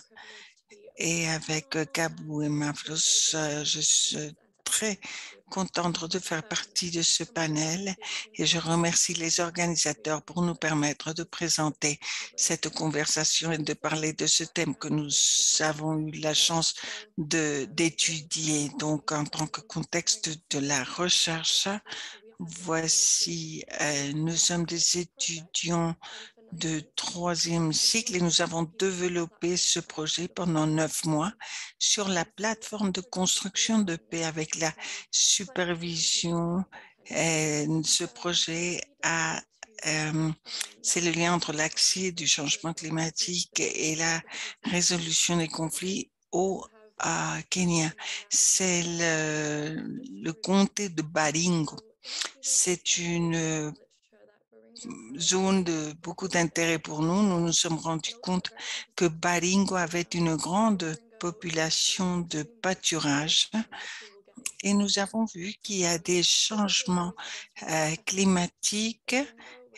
et avec Kabu et Mavros, je suis très contente de faire partie de ce panel et je remercie les organisateurs pour nous permettre de présenter cette conversation et de parler de ce thème que nous avons eu la chance d'étudier. Donc, en tant que contexte de la recherche, voici, nous sommes des étudiants de 3e cycle et nous avons développé ce projet pendant 9 mois sur la plateforme de construction de paix avec la supervision. Ce projet c'est le lien entre l'accès du changement climatique et la résolution des conflits au Kenya. C'est le comté de Baringo. C'est une zone de beaucoup d'intérêt pour nous. Nous nous sommes rendus compte que Baringo avait une grande population de pâturage et nous avons vu qu'il y a des changements climatiques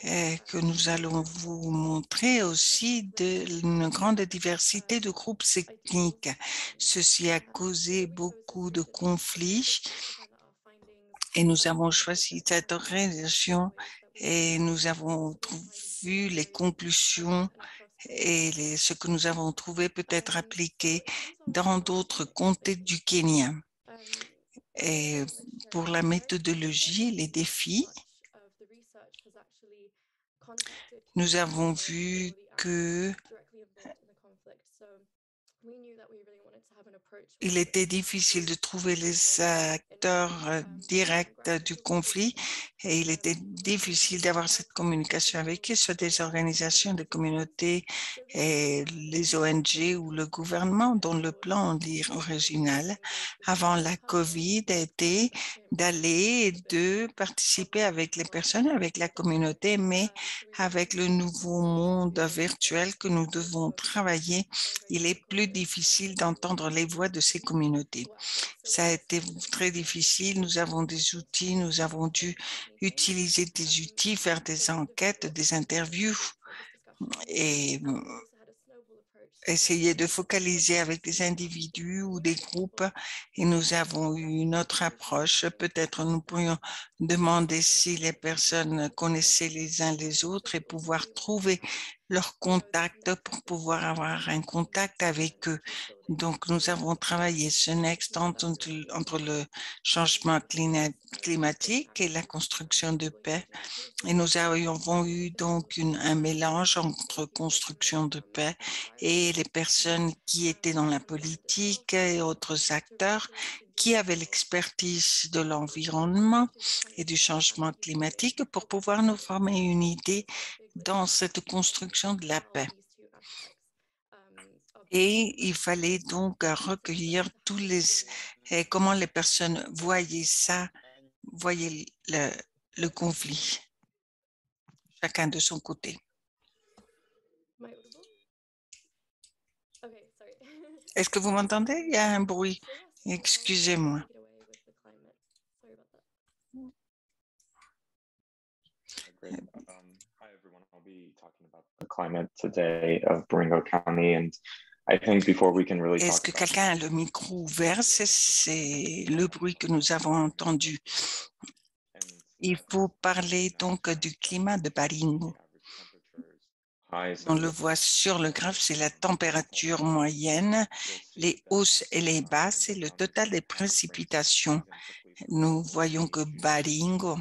que nous allons vous montrer aussi d'une grande diversité de groupes ethniques. Ceci a causé beaucoup de conflits et nous avons choisi cette région et nous avons vu les conclusions et ce que nous avons trouvé peut être appliqué dans d'autres comtés du Kenya. Et pour la méthodologie et les défis, nous avons vu que il était difficile de trouver les acteurs directs du conflit et il était difficile d'avoir cette communication avec eux, soit des organisations, des communautés, et les ONG ou le gouvernement, dont le plan original avant la COVID était d'aller et de participer avec les personnes, avec la communauté, mais avec le nouveau monde virtuel que nous devons travailler, il est plus difficile d'entendre les voix de ces communautés. Ça a été très difficile. Nous avons des outils, nous avons dû utiliser des outils, faire des enquêtes, des interviews et essayer de focaliser avec des individus ou des groupes et nous avons eu une autre approche. Peut-être nous pourrions demander si les personnes connaissaient les uns les autres et pouvoir trouver leur contact pour pouvoir avoir un contact avec eux. Donc, nous avons travaillé ce next entre le changement climatique et la construction de paix. Et nous avons eu donc un mélange entre construction de paix et les personnes qui étaient dans la politique et autres acteurs qui avaient l'expertise de l'environnement et du changement climatique pour pouvoir nous former une idée dans cette construction de la paix. Et il fallait donc recueillir comment les personnes voyaient ça, voyaient le conflit, chacun de son côté. Est-ce que vous m'entendez? Il y a un bruit. Excusez-moi. Hi everyone. I'll be talking about the climate today of Baringo County, and I think before we can really talk. Est-ce que quelqu'un a le micro ouvert? C'est le bruit que nous avons entendu. Il faut parler donc du climat de Baringo. On le voit sur le graphe, c'est la température moyenne, les hausses et les basses et le total des précipitations. Nous voyons que Baringo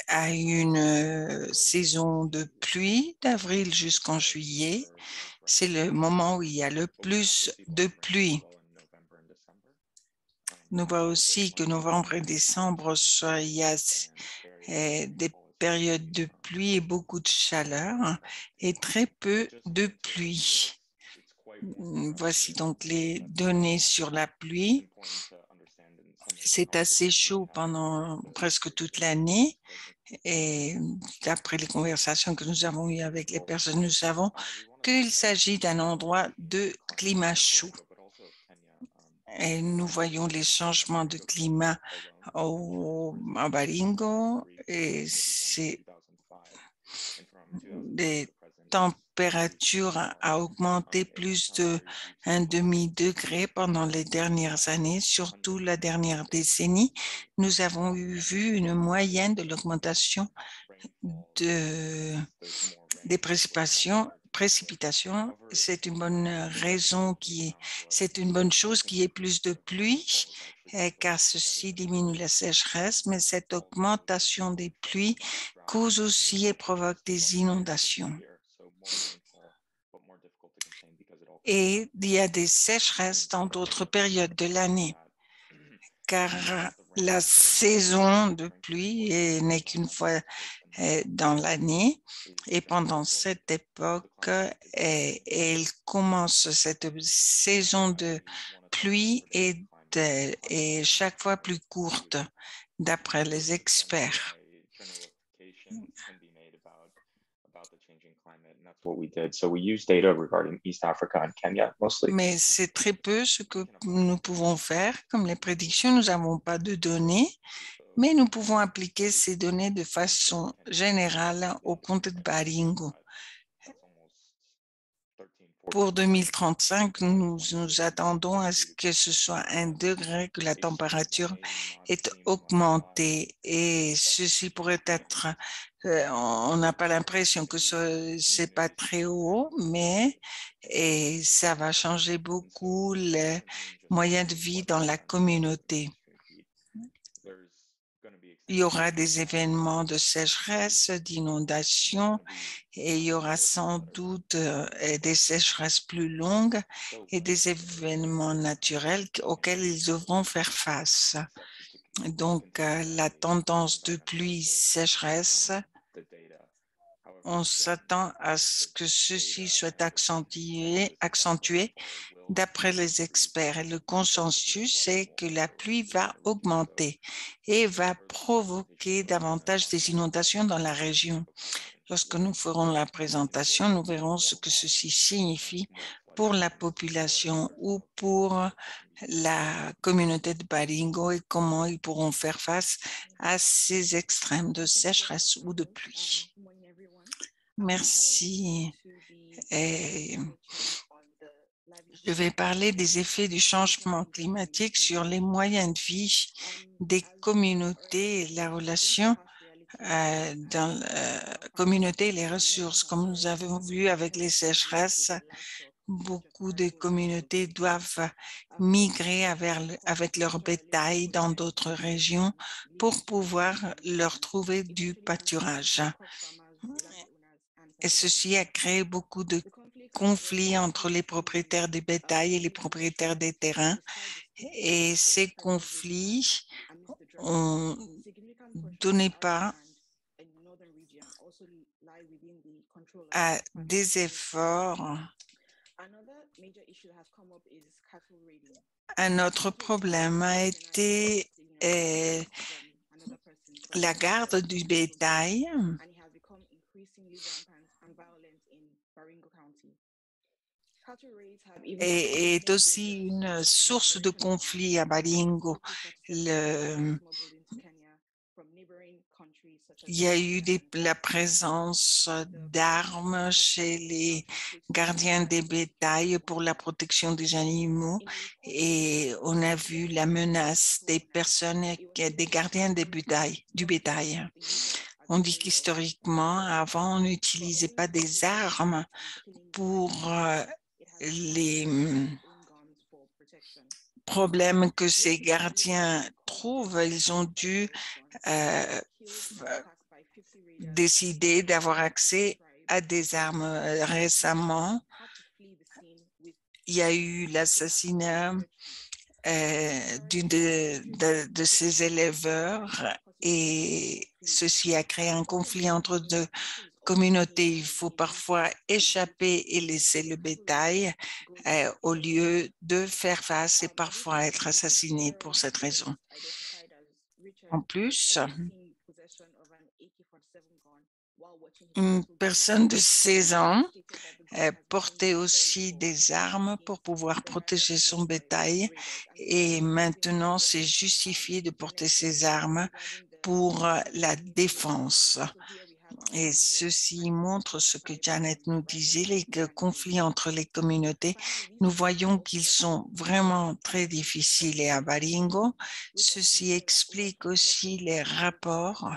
a une saison de pluie d'avril jusqu'en juillet. C'est le moment où il y a le plus de pluie. Nous voyons aussi que novembre et décembre, il y a des périodes de pluie et beaucoup de chaleur et très peu de pluie. Voici donc les données sur la pluie. C'est assez chaud pendant presque toute l'année et d'après les conversations que nous avons eues avec les personnes, nous savons qu'il s'agit d'un endroit de climat chaud. Et nous voyons les changements de climat à Baringo et c'est des températures a augmenté plus d'1 demi-degré pendant les dernières années, surtout la dernière décennie. Nous avons vu une moyenne de l'augmentation des précipitations. C'est une bonne raison c'est une bonne chose qu'il y ait plus de pluie car ceci diminue la sécheresse, mais cette augmentation des pluies cause aussi et provoque des inondations. Et il y a des sécheresses dans d'autres périodes de l'année, car la saison de pluie n'est qu'une fois dans l'année et pendant cette époque, elle commence cette saison de pluie est chaque fois plus courte d'après les experts. Mais c'est très peu ce que nous pouvons faire comme les prédictions. Nous n'avons pas de données, mais nous pouvons appliquer ces données de façon générale au comté de Baringo. Pour 2035, nous nous attendons à ce que ce soit 1 degré, que la température est augmentée et ceci pourrait être, on n'a pas l'impression que ce n'est pas très haut, mais ça va changer beaucoup les moyens de vie dans la communauté. Il y aura des événements de sécheresse, d'inondation et il y aura sans doute des sécheresses plus longues et des événements naturels auxquels ils devront faire face. Donc, la tendance de pluie-sécheresse, on s'attend à ce que ceci soit accentué d'après les experts. Et le consensus, c'est que la pluie va augmenter et va provoquer davantage des inondations dans la région. Lorsque nous ferons la présentation, nous verrons ce que ceci signifie pour la population ou pour la communauté de Baringo et comment ils pourront faire face à ces extrêmes de sécheresse ou de pluie. Merci. Et je vais parler des effets du changement climatique sur les moyens de vie des communautés et la relation dans la communauté et les ressources. Comme nous avons vu avec les sécheresses, beaucoup de communautés doivent migrer avec leur bétail dans d'autres régions pour pouvoir leur trouver du pâturage. Et ceci a créé beaucoup de conflits entre les propriétaires des bétails et les propriétaires des terrains. Et ces conflits ont donné part à des efforts. Un autre problème a été la garde du bétail. est aussi une source de conflit à Baringo. Il y a eu la présence d'armes chez les gardiens des bétails pour la protection des animaux et on a vu la menace des personnes, des gardiens du bétail. On dit qu'historiquement, avant, on n'utilisait pas des armes pour les problèmes que ces gardiens trouvent. Ils ont dû décider d'avoir accès à des armes. Récemment, il y a eu l'assassinat d'une de ces éleveurs et ceci a créé un conflit entre deux communautés. Il faut parfois échapper et laisser le bétail au lieu de faire face et parfois être assassiné pour cette raison. En plus, une personne de 16 ans portait aussi des armes pour pouvoir protéger son bétail et maintenant c'est justifié de porter ces armes pour la défense. Et ceci montre ce que Janet nous disait, les conflits entre les communautés. Nous voyons qu'ils sont vraiment très difficiles et à Baringo. Ceci explique aussi les rapports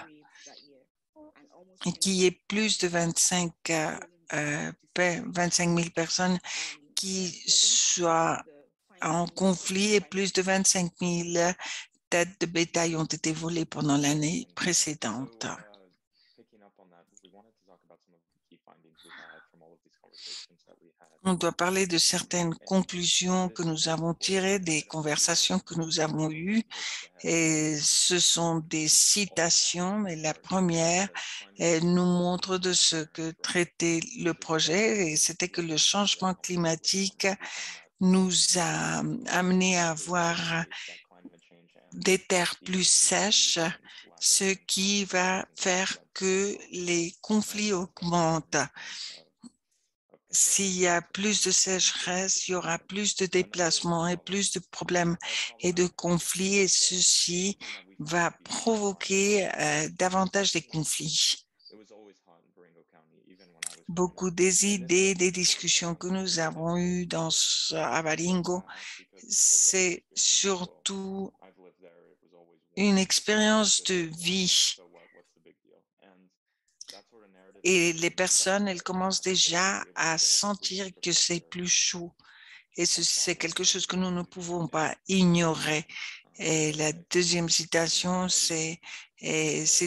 et qu'il y ait plus de 25 000 personnes qui soient en conflit et plus de 25 000 têtes de bétail ont été volées pendant l'année précédente. On doit parler de certaines conclusions que nous avons tirées des conversations que nous avons eues. Et ce sont des citations, mais la première nous montre de ce que traitait le projet, et c'était que le changement climatique nous a amené à avoir des terres plus sèches, ce qui va faire que les conflits augmentent. S'il y a plus de sécheresse, il y aura plus de déplacements et plus de problèmes et de conflits et ceci va provoquer davantage des conflits. Beaucoup des idées, des discussions que nous avons eues à Baringo, c'est surtout une expérience de vie. Et les personnes, elles commencent déjà à sentir que c'est plus chaud. Et c'est quelque chose que nous ne pouvons pas ignorer. Et la deuxième citation, c'est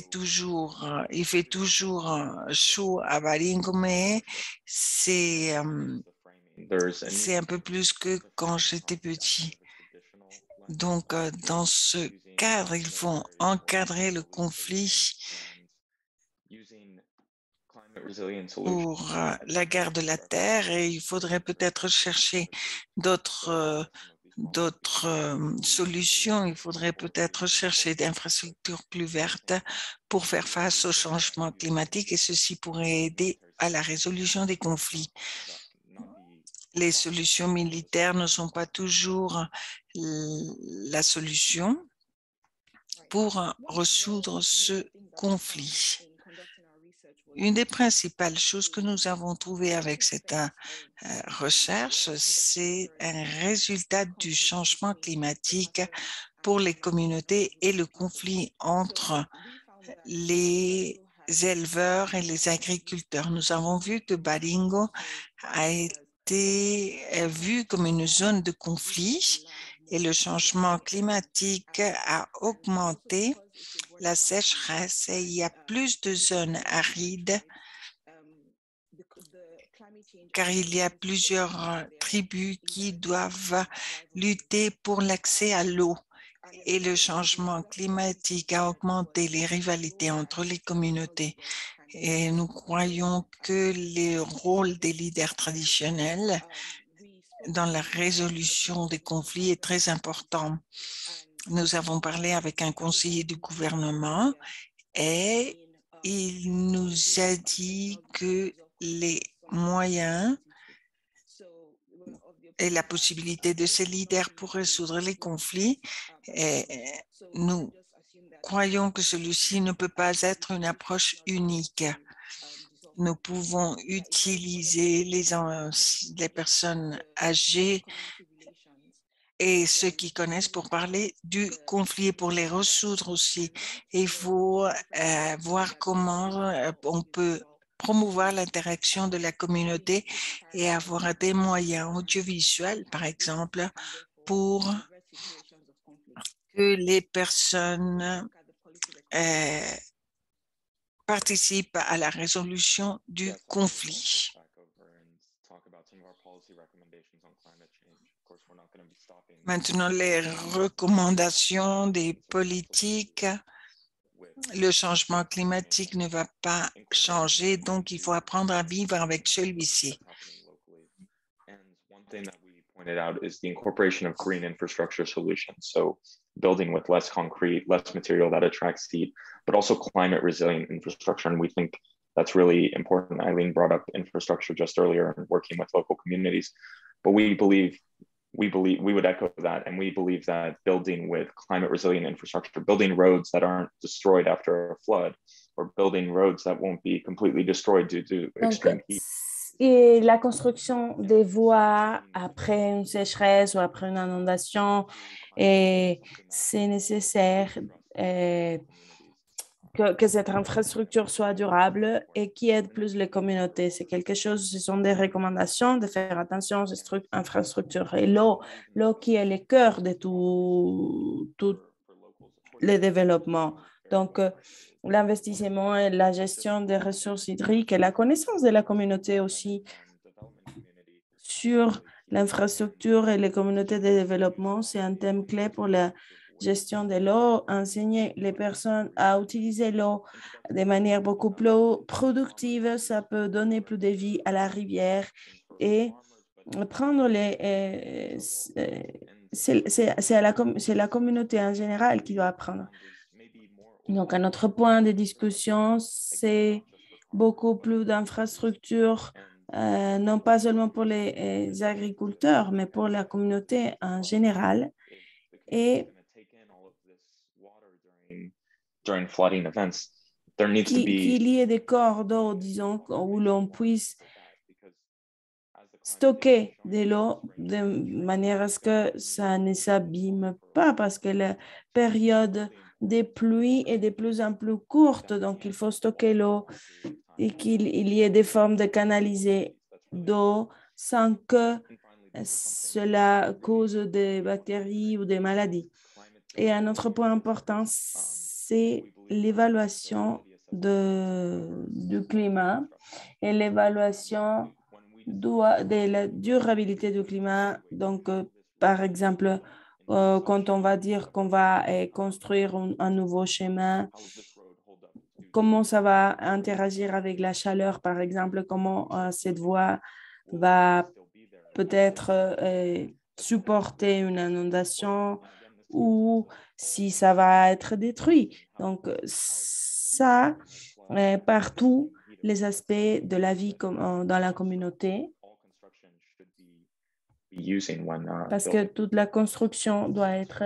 toujours, il fait toujours chaud à Baringo, mais c'est un peu plus que quand j'étais petit. Donc, dans ce cadre, ils vont encadrer le conflit pour la guerre de la terre et il faudrait peut-être chercher d'autres solutions. Il faudrait peut-être chercher des infrastructures plus vertes pour faire face au changement climatique et ceci pourrait aider à la résolution des conflits. Les solutions militaires ne sont pas toujours la solution pour résoudre ce conflit. Une des principales choses que nous avons trouvées avec cette recherche, c'est un résultat du changement climatique pour les communautés et le conflit entre les éleveurs et les agriculteurs. Nous avons vu que Baringo a été vu comme une zone de conflit et le changement climatique a augmenté la sécheresse et il y a plus de zones arides car il y a plusieurs tribus qui doivent lutter pour l'accès à l'eau et le changement climatique a augmenté les rivalités entre les communautés. Et nous croyons que le rôle des leaders traditionnels dans la résolution des conflits est très important. Nous avons parlé avec un conseiller du gouvernement et il nous a dit que les moyens et la possibilité de ces leaders pour résoudre les conflits. Et nous croyons que celui-ci ne peut pas être une approche unique. Nous pouvons utiliser les personnes âgées et ceux qui connaissent pour parler du conflit et pour les résoudre aussi. Et il faut voir comment on peut promouvoir l'interaction de la communauté et avoir des moyens audiovisuels, par exemple, pour que les personnes participent à la résolution du conflit. Maintenant, les recommandations des politiques, le changement climatique ne va pas changer, donc il faut apprendre à vivre avec celui-ci. Pointed out is the incorporation of green infrastructure solutions. So building with less concrete, less material that attracts heat, but also climate resilient infrastructure. And we think that's really important. Eileen brought up infrastructure just earlier and working with local communities. But we would echo that. And we believe that building with climate resilient infrastructure, building roads that aren't destroyed after a flood, or building roads that won't be completely destroyed due to extreme heat. Et la construction des voies après une sécheresse ou après une inondation, et c'est nécessaire que cette infrastructure soit durable et qui aide plus les communautés. C'est quelque chose, ce sont des recommandations de faire attention aux infrastructures. Et l'eau qui est le cœur de tout le développement. Donc, l'investissement et la gestion des ressources hydriques et la connaissance de la communauté aussi sur l'infrastructure et les communautés de développement, c'est un thème clé pour la gestion de l'eau. Enseigner les personnes à utiliser l'eau de manière beaucoup plus productive, ça peut donner plus de vie à la rivière et prendre c'est la communauté en général qui doit apprendre. Donc, un autre point de discussion, c'est beaucoup plus d'infrastructures, non pas seulement pour les agriculteurs, mais pour la communauté en général. Et qu'il y ait des corps d'eau, disons, où l'on puisse stocker de l'eau de manière à ce que ça ne s'abîme pas, parce que la période des pluies est de plus en plus courte, donc il faut stocker l'eau et qu'il y ait des formes de canaliser d'eau sans que cela cause des bactéries ou des maladies. Et un autre point important, c'est l'évaluation du climat et l'évaluation de la durabilité du climat. Donc, par exemple, quand on va dire qu'on va construire un nouveau chemin, comment ça va interagir avec la chaleur, par exemple, comment cette voie va peut-être supporter une inondation ou si ça va être détruit. Donc, ça, partout, les aspects de la vie dans la communauté, parce que toute la construction doit être...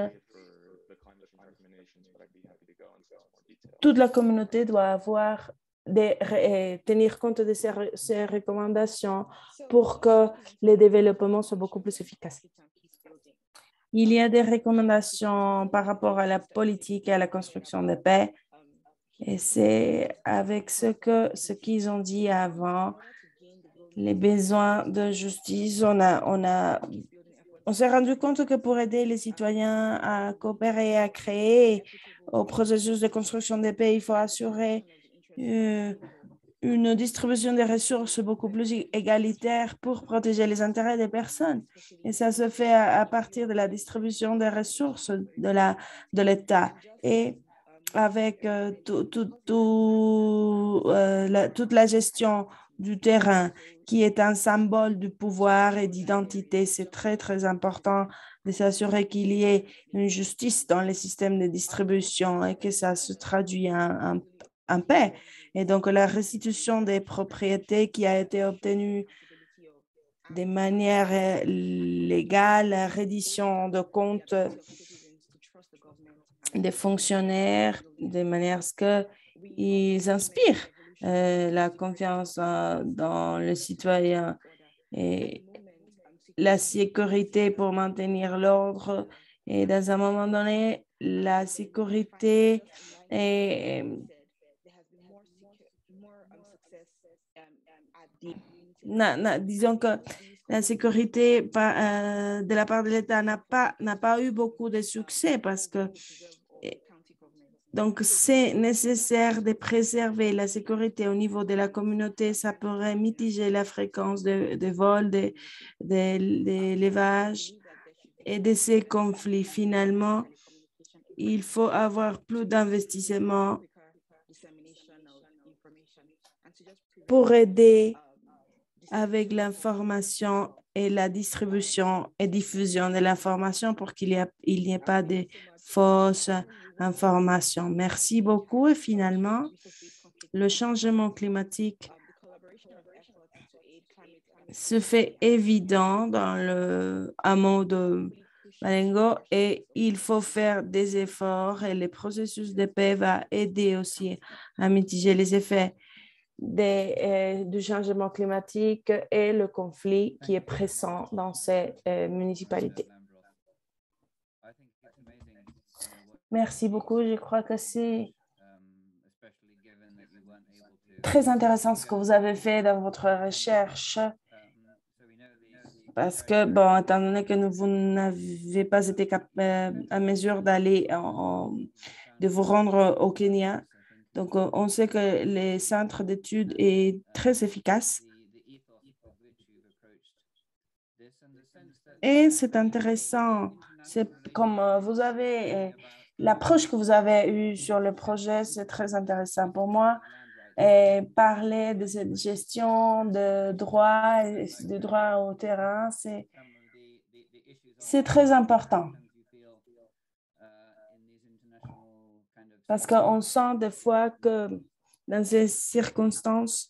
Toute la communauté doit avoir tenir compte de ces recommandations pour que les développements soient beaucoup plus efficaces. Il y a des recommandations par rapport à la politique et à la construction de paix. Et c'est avec ce qu'ils ont dit avant, les besoins de justice, on s'est rendu compte que pour aider les citoyens à coopérer, à créer au processus de construction de paix, il faut assurer une distribution des ressources beaucoup plus égalitaire pour protéger les intérêts des personnes. Et ça se fait à partir de la distribution des ressources de l'État et avec toute la gestion du terrain qui est un symbole du pouvoir et d'identité. C'est très, très important de s'assurer qu'il y ait une justice dans les systèmes de distribution et que ça se traduit en paix. Et donc, la restitution des propriétés qui a été obtenue de manière légale, reddition de comptes des fonctionnaires, de manière à ce qu'ils inspirent la confiance dans le citoyen et la sécurité pour maintenir l'ordre. Et dans un moment donné, la sécurité est disons que la sécurité de la part de l'État n'a pas eu beaucoup de succès parce que donc c'est nécessaire de préserver la sécurité au niveau de la communauté. Ça pourrait mitiger la fréquence de vols, de l'élevage et de ces conflits. Finalement, il faut avoir plus d'investissement pour aider avec l'information et la distribution et diffusion de l'information pour qu'il n'y ait pas de fausses informations. Merci beaucoup. Et finalement, le changement climatique se fait évident dans le hameau de Balengo et il faut faire des efforts et le processus de paix va aider aussi à mitiger les effets du changement climatique et le conflit qui est pressant dans ces municipalités. Merci beaucoup. Je crois que c'est très intéressant ce que vous avez fait dans votre recherche parce que, bon, étant donné que vous n'avez pas été à mesure de vous rendre au Kenya, donc on sait que les centres d'études est très efficace. Et c'est intéressant, c'est comme vous avez, l'approche que vous avez eue sur le projet, c'est très intéressant pour moi. Et parler de cette gestion de droit au terrain, c'est très important. Parce qu'on sent des fois que dans ces circonstances,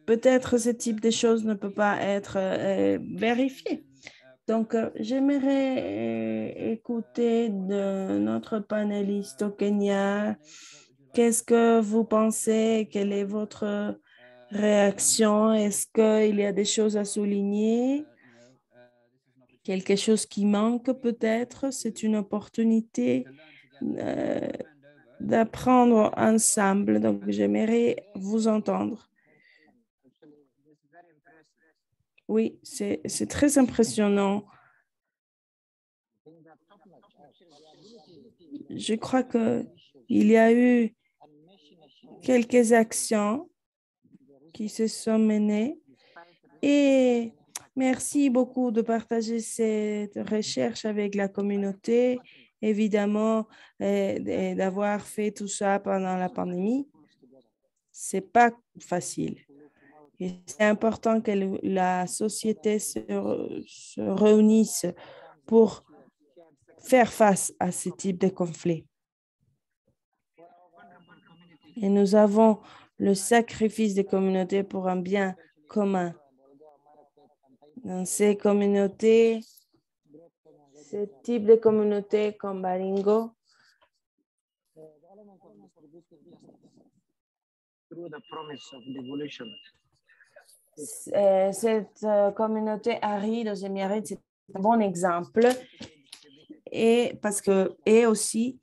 peut-être ce type de choses ne peut pas être vérifié. Donc, j'aimerais écouter de notre panéliste au Kenya. Qu'est-ce que vous pensez? Quelle est votre réaction? Est-ce qu'il y a des choses à souligner? Quelque chose qui manque peut-être? C'est une opportunité d'apprendre ensemble. Donc, j'aimerais vous entendre. Oui, c'est très impressionnant. Je crois qu'il y a eu quelques actions qui se sont menées et merci beaucoup de partager cette recherche avec la communauté, évidemment, et d'avoir fait tout ça pendant la pandémie. Ce n'est pas facile. Et c'est important que la société se réunisse pour faire face à ce type de conflit. Et nous avons le sacrifice des communautés pour un bien commun. Dans ces communautés, ce type de communauté comme Baringo, cette communauté aride aux Émirats, c'est un bon exemple. Et aussi,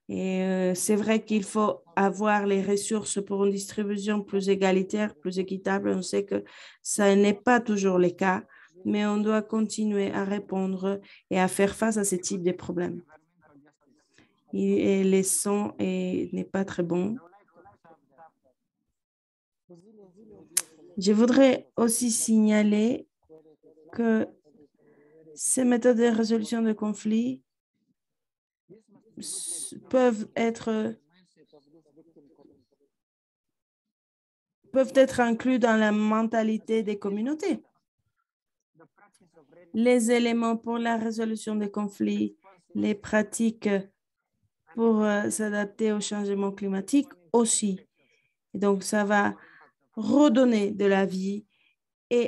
c'est vrai qu'il faut avoir les ressources pour une distribution plus égalitaire, plus équitable. On sait que ça n'est pas toujours le cas, mais on doit continuer à répondre et à faire face à ce type de problèmes. Et le son n'est pas très bon. Je voudrais aussi signaler que ces méthodes de résolution de conflits peuvent être inclus dans la mentalité des communautés. Les éléments pour la résolution des conflits, les pratiques pour s'adapter au changement climatique aussi. Et donc, ça va redonner de la vie et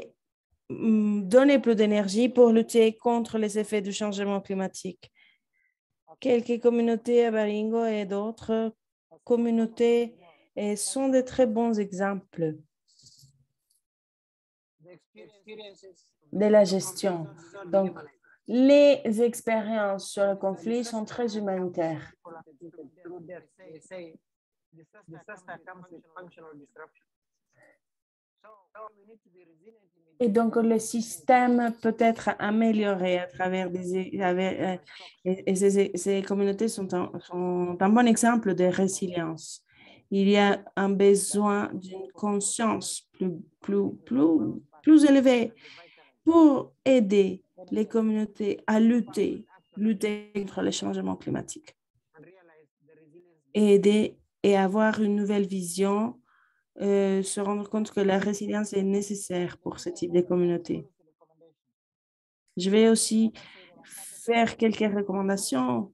donner plus d'énergie pour lutter contre les effets du changement climatique. Quelques communautés à Baringo et d'autres communautés sont de très bons exemples de la gestion. Donc, les expériences sur le conflit sont très humanitaires. Et donc, le système peut être amélioré à travers ces communautés sont un bon exemple de résilience. Il y a un besoin d'une conscience plus élevée pour aider les communautés à lutter contre le changement climatique. Aider et avoir une nouvelle vision, se rendre compte que la résilience est nécessaire pour ce type de communauté. Je vais aussi faire quelques recommandations.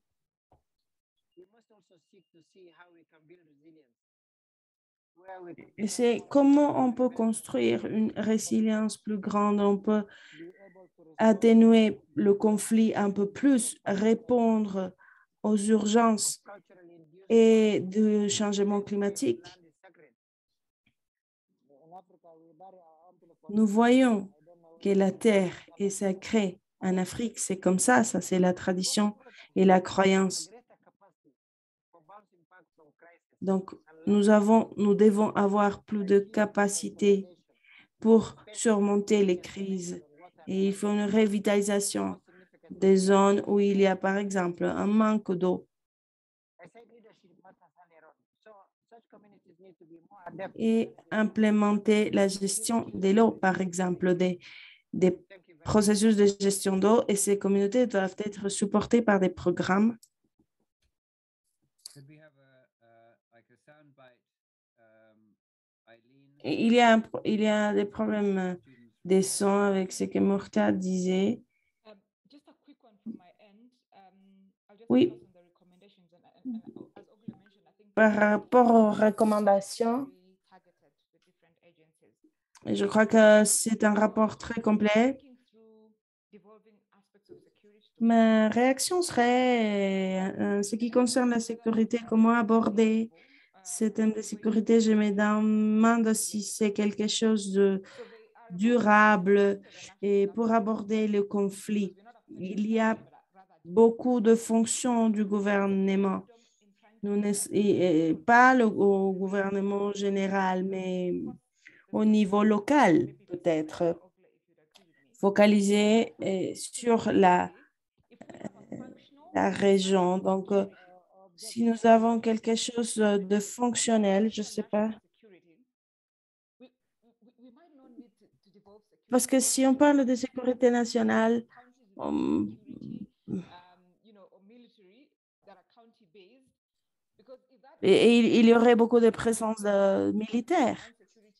C'est comment on peut construire une résilience plus grande, on peut atténuer le conflit un peu plus, répondre aux urgences et du changement climatique. Nous voyons que la terre est sacrée en Afrique, c'est comme ça c'est la tradition et la croyance. Donc, nous devons avoir plus de capacité pour surmonter les crises. Et il faut une revitalisation des zones où il y a, par exemple, un manque d'eau. Et implémenter la gestion de l'eau, par exemple, des processus de gestion d'eau, et ces communautés doivent être supportées par des programmes. Il y a des problèmes des sons avec ce que Murta disait. Oui. Par rapport aux recommandations, je crois que c'est un rapport très complet. Ma réaction serait, en ce qui concerne la sécurité, comment aborder ce thème de sécurité. Je me demande si c'est quelque chose de durable et pour aborder le conflit. Il y a beaucoup de fonctions du gouvernement, pas au gouvernement général, mais au niveau local, peut-être. Focaliser sur la région. Donc, si nous avons quelque chose de fonctionnel, je ne sais pas. Parce que si on parle de sécurité nationale, il y aurait beaucoup de présence militaire.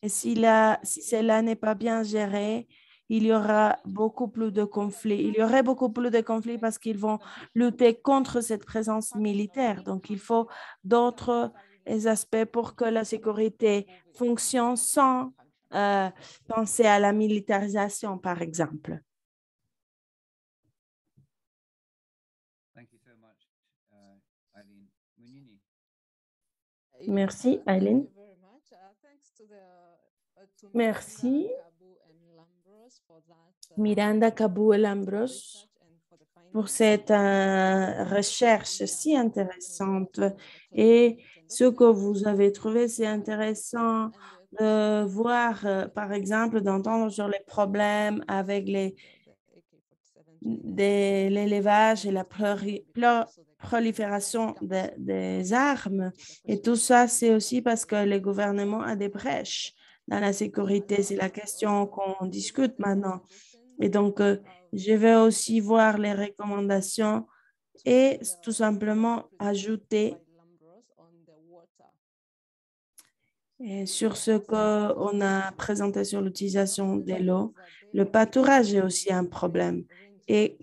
Et si cela n'est pas bien géré, il y aura beaucoup plus de conflits. Il y aurait beaucoup plus de conflits parce qu'ils vont lutter contre cette présence militaire. Donc, il faut d'autres aspects pour que la sécurité fonctionne sans penser à la militarisation, par exemple. Merci, Aileen. Merci. Miranda Kabou et Lambros pour cette recherche si intéressante. Et ce que vous avez trouvé, c'est intéressant de voir, par exemple, d'entendre sur les problèmes avec l'élevage et la prolifération des armes. Et tout ça, c'est aussi parce que le gouvernement a des brèches dans la sécurité. C'est la question qu'on discute maintenant. Et donc, je vais aussi voir les recommandations et tout simplement ajouter sur ce qu'on a présenté sur l'utilisation de l'eau. Le pâturage est aussi un problème. Et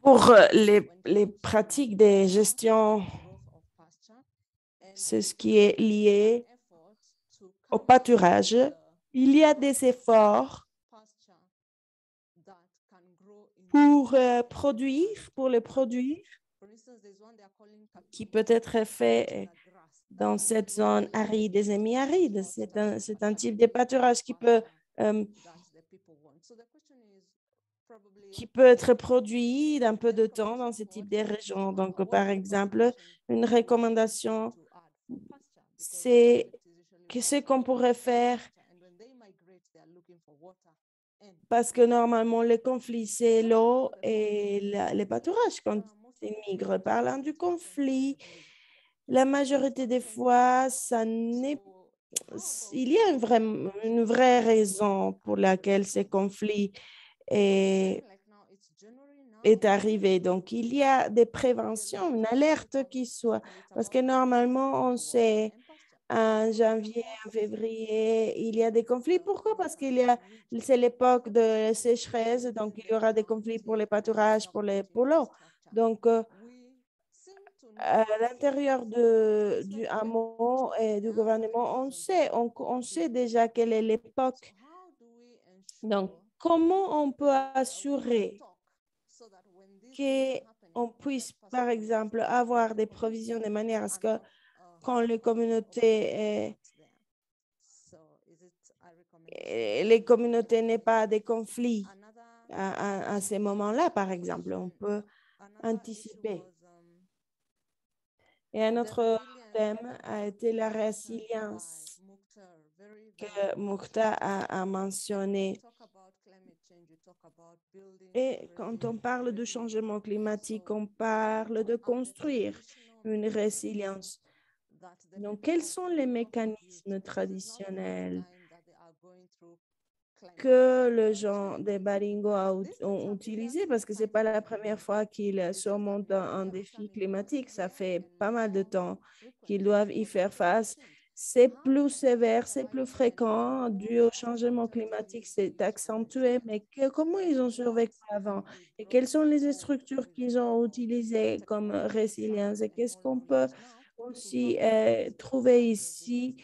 pour les pratiques de gestion, c'est ce qui est lié au pâturage, il y a des efforts pour le produire, qui peut être fait dans cette zone aride et semi-aride. C'est un type de pâturage qui peut être produit dans peu de temps dans ce type de régions. Donc, par exemple, une recommandation, c'est ce qu'on pourrait faire, parce que normalement, le conflit, c'est l'eau et les pâturages quand ils migrent. Parlant du conflit, la majorité des fois, il y a une vraie raison pour laquelle ce conflit est arrivé. Donc, il y a des préventions, une alerte qui soit, parce que normalement, on sait en janvier, en février, il y a des conflits. Pourquoi? Parce c'est l'époque de sécheresse, donc il y aura des conflits pour les pâturages, pour l'eau. Donc, à l'intérieur du hameau et du gouvernement, on sait déjà quelle est l'époque. Donc, comment on peut assurer qu'on puisse, par exemple, avoir des provisions de manière à ce que quand les communautés n'aient pas de conflits à ces moments-là, par exemple, on peut anticiper. Et un autre thème a été la résilience que Mukhtar a mentionné. Et quand on parle de changement climatique, on parle de construire une résilience. Donc, quels sont les mécanismes traditionnels que les gens des Baringo ont utilisés? Parce que ce n'est pas la première fois qu'ils surmontent un défi climatique. Ça fait pas mal de temps qu'ils doivent y faire face. C'est plus sévère, c'est plus fréquent dû au changement climatique, c'est accentué, mais comment ils ont survécu avant et quelles sont les structures qu'ils ont utilisées comme résilience et qu'est-ce qu'on peut aussi trouver ici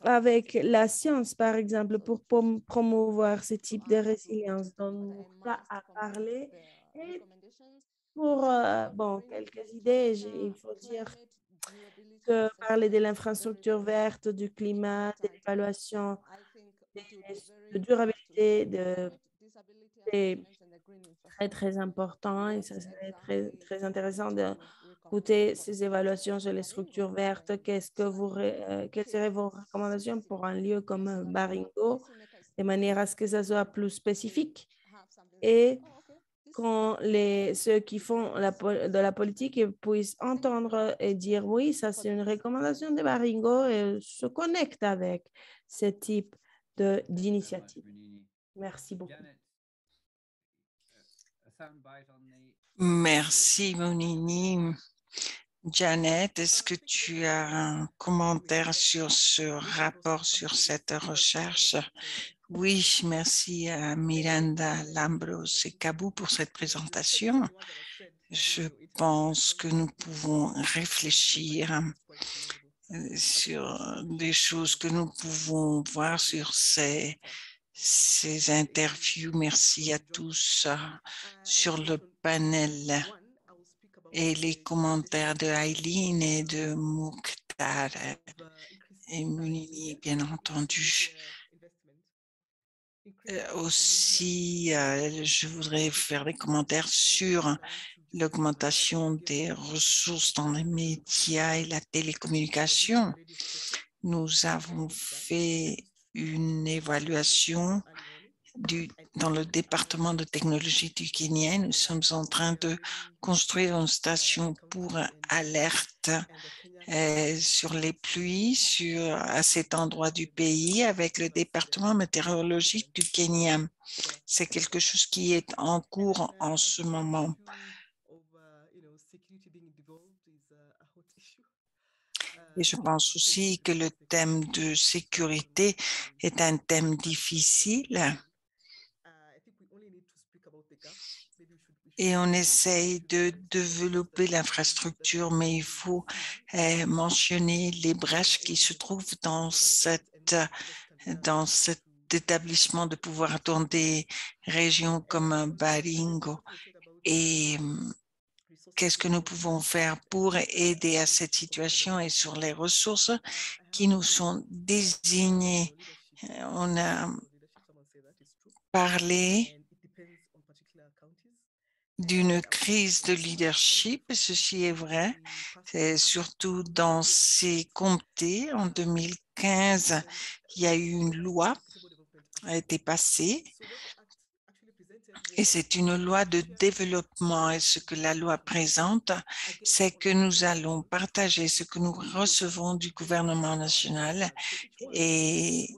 avec la science, par exemple, pour promouvoir ce type de résilience dont on a parlé. Et pour quelques idées, il faut dire que parler de l'infrastructure verte, du climat, de l'évaluation, de durabilité, c'est très, très important et ça serait très, très intéressant d'écouter ces évaluations sur les structures vertes. Quelles seraient vos recommandations pour un lieu comme Baringo, de manière à ce que ça soit plus spécifique et quand ceux qui font de la politique puissent entendre et dire oui, ça c'est une recommandation de Baringo et se connectent avec ce type d'initiative. Merci beaucoup. Merci, Monini. Janet, est-ce que tu as un commentaire sur ce rapport, sur cette recherche? Oui, merci à Miranda Lambros et Kabou pour cette présentation. Je pense que nous pouvons réfléchir sur des choses que nous pouvons voir sur ces interviews. Merci à tous sur le panel et les commentaires de Aileen et de Mukhtar et Monini, bien entendu. Aussi, je voudrais faire des commentaires sur l'augmentation des ressources dans les médias et la télécommunication. Nous avons fait une évaluation dans le département de technologie du Kenya. Nous sommes en train de construire une station pour alerte sur les pluies à cet endroit du pays avec le département météorologique du Kenya. C'est quelque chose qui est en cours en ce moment. Et je pense aussi que le thème de sécurité est un thème difficile. Et on essaye de développer l'infrastructure, mais il faut mentionner les brèches qui se trouvent dans cette dans cet établissement de pouvoir dans des régions comme Baringo et qu'est-ce que nous pouvons faire pour aider à cette situation et sur les ressources qui nous sont désignées. On a parlé d'une crise de leadership, ceci est vrai, c'est surtout dans ces comtés. En 2015, il y a eu une loi qui a été passée et c'est une loi de développement. Et ce que la loi présente, c'est que nous allons partager ce que nous recevons du gouvernement national et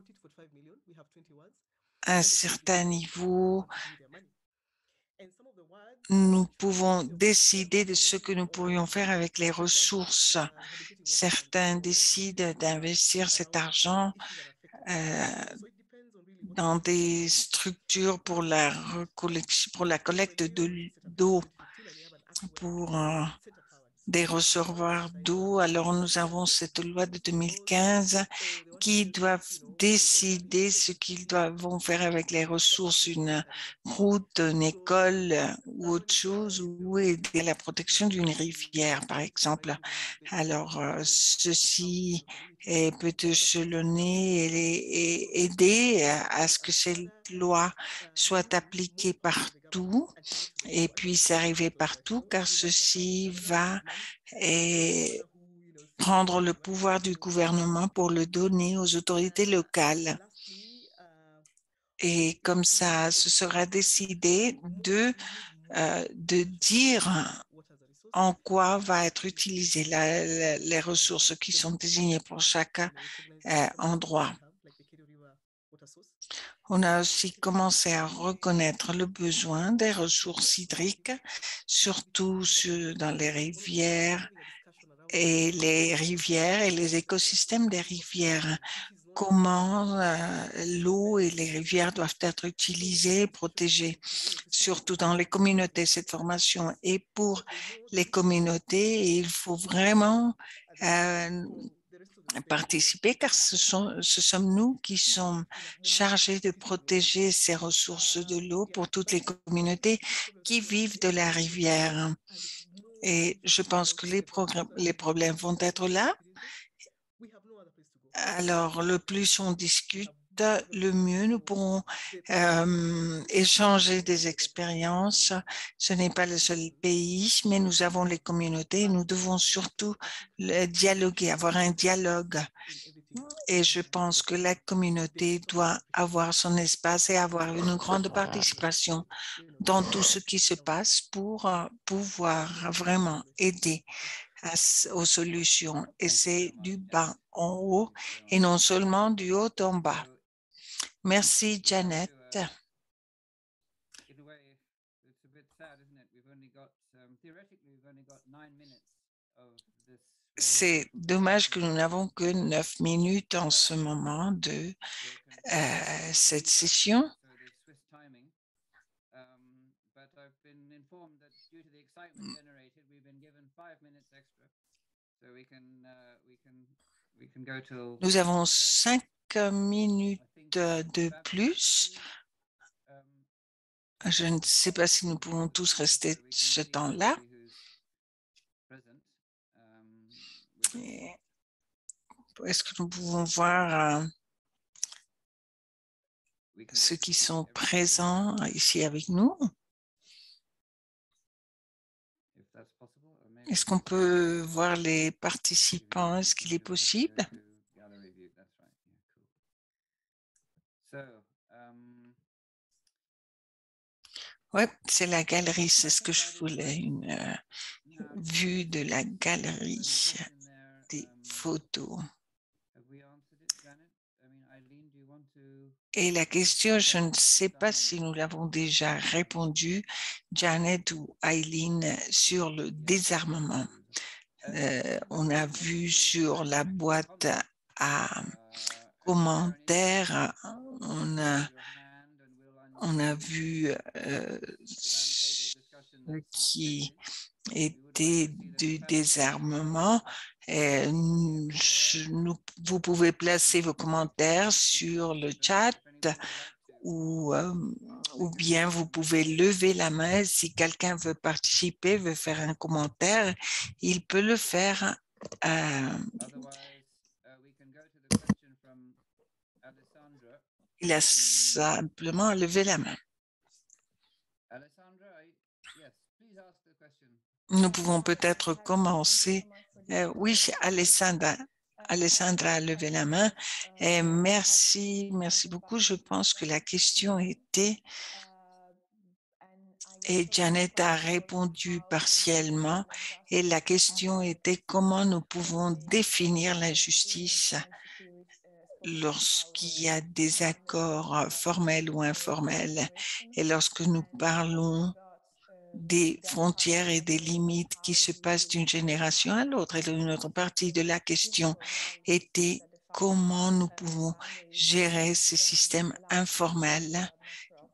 à un certain niveau, nous pouvons décider de ce que nous pourrions faire avec les ressources. Certains décident d'investir cet argent dans des structures pour la collecte d'eau, pour des réservoirs d'eau. Alors, nous avons cette loi de 2015 qui doivent décider ce qu'ils doivent faire avec les ressources, une route, une école ou autre chose, ou aider à la protection d'une rivière, par exemple. Alors, ceci peut échelonner et aider à ce que cette loi soit appliquée partout et puisse arriver partout, car ceci va prendre le pouvoir du gouvernement pour le donner aux autorités locales. Et comme ça, ce sera décidé de dire en quoi va être utilisées les ressources qui sont désignées pour chaque endroit. On a aussi commencé à reconnaître le besoin des ressources hydriques, surtout dans les rivières et les écosystèmes des rivières. Comment l'eau et les rivières doivent être utilisées, protégées, surtout dans les communautés. Cette formation est pour les communautés et il faut vraiment participer car ce sommes nous qui sommes chargés de protéger ces ressources de l'eau pour toutes les communautés qui vivent de la rivière. Et je pense que les problèmes vont être là. Alors, le plus on discute, le mieux nous pourrons échanger des expériences. Ce n'est pas le seul pays, mais nous avons les communautés et nous devons surtout dialoguer, avoir un dialogue. Et je pense que la communauté doit avoir son espace et avoir une grande participation dans tout ce qui se passe pour pouvoir vraiment aider aux solutions. Et c'est du bas en haut et non seulement du haut en bas. Merci, Janet. C'est dommage que nous n'avons que 9 minutes en ce moment de cette session. Nous avons 5 minutes de plus. Je ne sais pas si nous pouvons tous rester ce temps-là. Est-ce que nous pouvons voir ceux qui sont présents ici avec nous? Est-ce qu'on peut voir les participants? Est-ce qu'il est possible? Oui, c'est la galerie, c'est ce que je voulais, une vue de la galerie des photos. Et la question, je ne sais pas si nous l'avons déjà répondu, Janet ou Eileen, sur le désarmement. On a vu sur la boîte à commentaires, on a vu ce qui était du désarmement Vous pouvez placer vos commentaires sur le chat ou bien vous pouvez lever la main si quelqu'un veut participer, veut faire un commentaire, il peut le faire. Il a simplement levé la main. Nous pouvons peut-être commencer. Oui, Alessandra a levé la main. Et merci beaucoup. Je pense que la question était, et Janet a répondu partiellement, et la question était comment nous pouvons définir la justice lorsqu'il y a des accords formels ou informels et lorsque nous parlons des frontières et des limites qui se passent d'une génération à l'autre. Et une autre partie de la question était comment nous pouvons gérer ces systèmes informels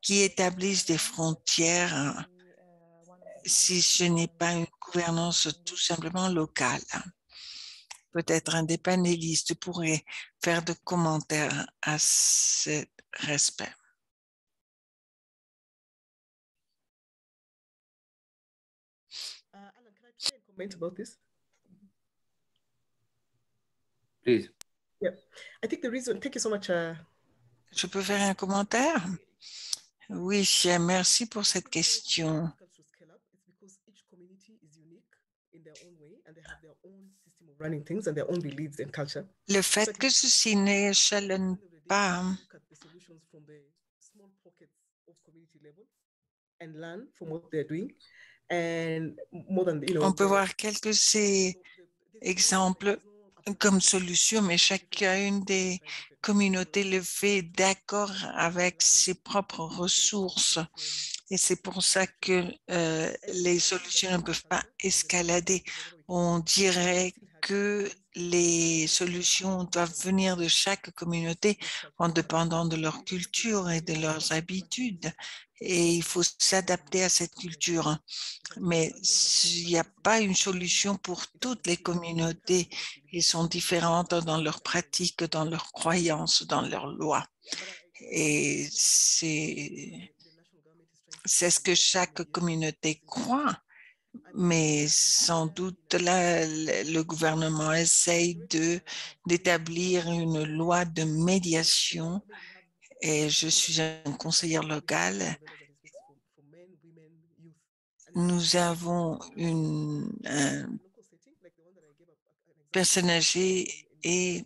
qui établissent des frontières si ce n'est pas une gouvernance tout simplement locale. Peut-être un des panélistes pourrait faire de commentaires à ce respect. Alan, can I try and comment about this? Please. Yeah, I think the reason. Thank you so much. Je peux faire un commentaire? Oui, merci pour cette question. Le fait que ceci n'échelonne pas on peut voir quelques exemples comme solution, mais chacune des communautés le fait d'accord avec ses propres ressources. Et c'est pour ça que les solutions ne peuvent pas escalader. On dirait que les solutions doivent venir de chaque communauté en dépendant de leur culture et de leurs habitudes. Et il faut s'adapter à cette culture. Mais il n'y a pas une solution pour toutes les communautés. Elles sont différentes dans leurs pratiques, dans leurs croyances, dans leurs lois. Et c'est ce que chaque communauté croit. Mais sans doute, là, le gouvernement essaye d'établir une loi de médiation. Et je suis un conseiller local. Nous avons un personne âgée et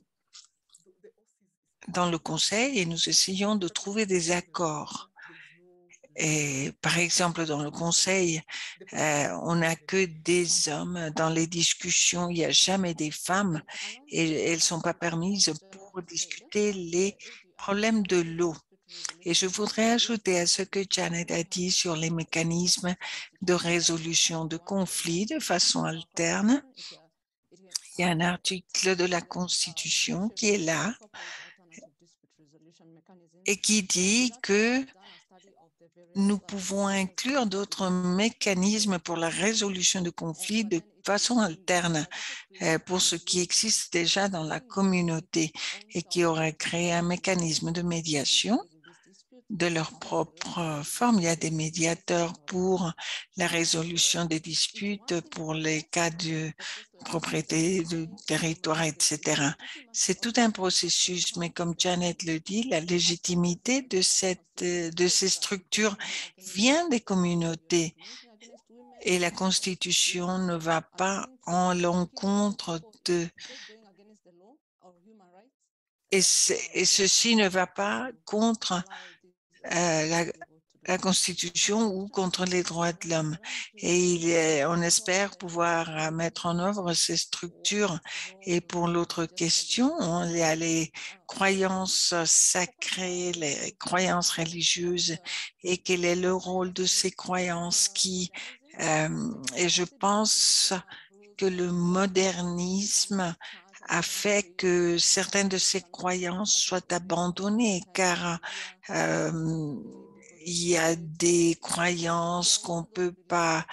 dans le conseil et nous essayons de trouver des accords. Et par exemple, dans le conseil, on n'a que des hommes. Dans les discussions, il n'y a jamais des femmes et elles ne sont pas permises pour discuter les problèmes de l'eau. Et je voudrais ajouter à ce que Janet a dit sur les mécanismes de résolution de conflits de façon alterne. Il y a un article de la Constitution qui est là et qui dit que nous pouvons inclure d'autres mécanismes pour la résolution de conflits de façon alterne pour ce qui existe déjà dans la communauté et qui aurait créé un mécanisme de médiation de leur propre forme. Il y a des médiateurs pour la résolution des disputes, pour les cas de propriété du territoire, etc. C'est tout un processus, mais comme Janet le dit, la légitimité de ces structures vient des communautés et la Constitution ne va pas en l'encontre de... Et ceci ne va pas contre la Constitution ou contre les droits de l'homme. Et on espère pouvoir mettre en œuvre ces structures. Et pour l'autre question, il y a les croyances sacrées, les croyances religieuses et quel est le rôle de ces croyances et je pense que le modernisme a fait que certaines de ces croyances soient abandonnées car il y a des croyances qu'on ne peut pas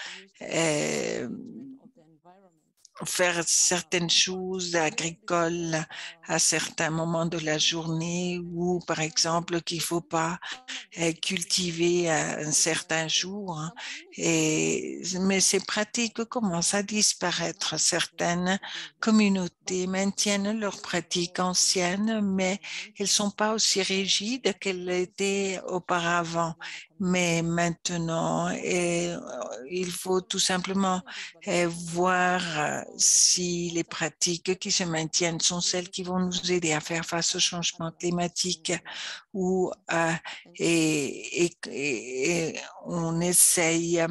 faire certaines choses agricoles à certains moments de la journée ou par exemple qu'il ne faut pas cultiver à un certain jour. Mais ces pratiques commencent à disparaître. Certaines communautés maintiennent leurs pratiques anciennes, mais elles ne sont pas aussi rigides qu'elles l'étaient auparavant. Mais maintenant, il faut tout simplement voir si les pratiques qui se maintiennent sont celles qui vont nous aider à faire face au changement climatique ou et on essaye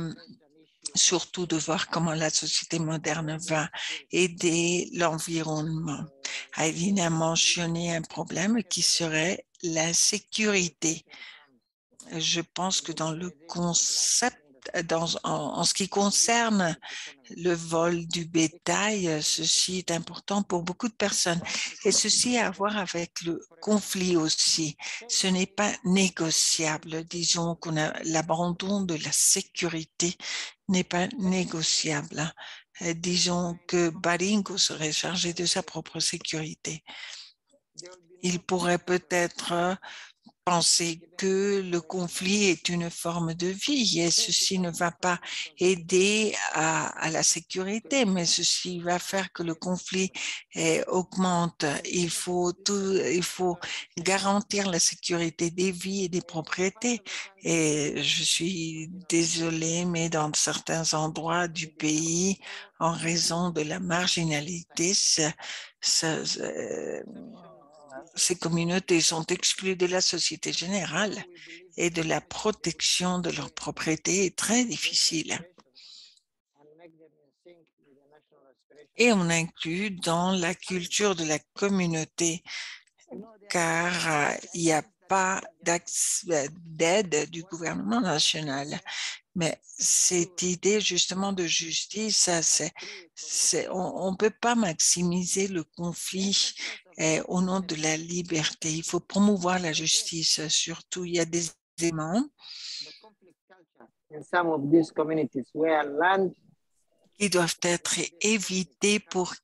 surtout de voir comment la société moderne va aider l'environnement. Aileen a mentionné un problème qui serait la sécurité. Je pense que dans le concept, en ce qui concerne le vol du bétail, ceci est important pour beaucoup de personnes. Et ceci a à voir avec le conflit aussi. Ce n'est pas négociable. Disons qu'on a l'abandon de la sécurité n'est pas négociable. Disons que Baringo serait chargé de sa propre sécurité. Il pourrait peut-être penser que le conflit est une forme de vie et ceci ne va pas aider à la sécurité, mais ceci va faire que le conflit augmente. Il faut garantir la sécurité des vies et des propriétés. Et je suis désolée, mais dans certains endroits du pays, en raison de la marginalité, ces communautés sont exclues de la société générale et de la protection de leur propriété est très difficile. Et on inclut dans la culture de la communauté car il n'y a pas d'aide du gouvernement national. Mais cette idée justement de justice, on ne peut pas maximiser le conflit au nom de la liberté. Il faut promouvoir la justice. Surtout, il y a des éléments qui doivent être évités pour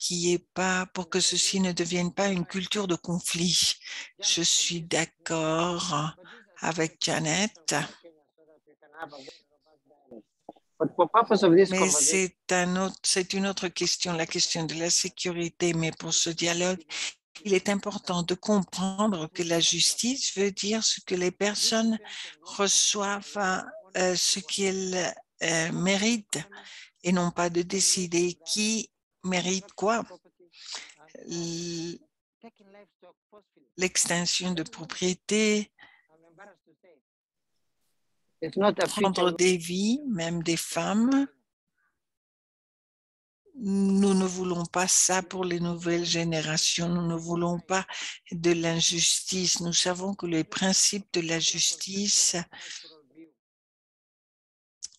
que ceci ne devienne pas une culture de conflit. Je suis d'accord avec Janet. Mais c'est une autre question, la question de la sécurité. Mais pour ce dialogue, il est important de comprendre que la justice veut dire ce que les personnes reçoivent, ce qu'elles méritent, et non pas de décider qui mérite quoi. L'extinction de propriété, prendre des vies, même des femmes. Nous ne voulons pas ça pour les nouvelles générations. Nous ne voulons pas de l'injustice. Nous savons que les principes de la justice,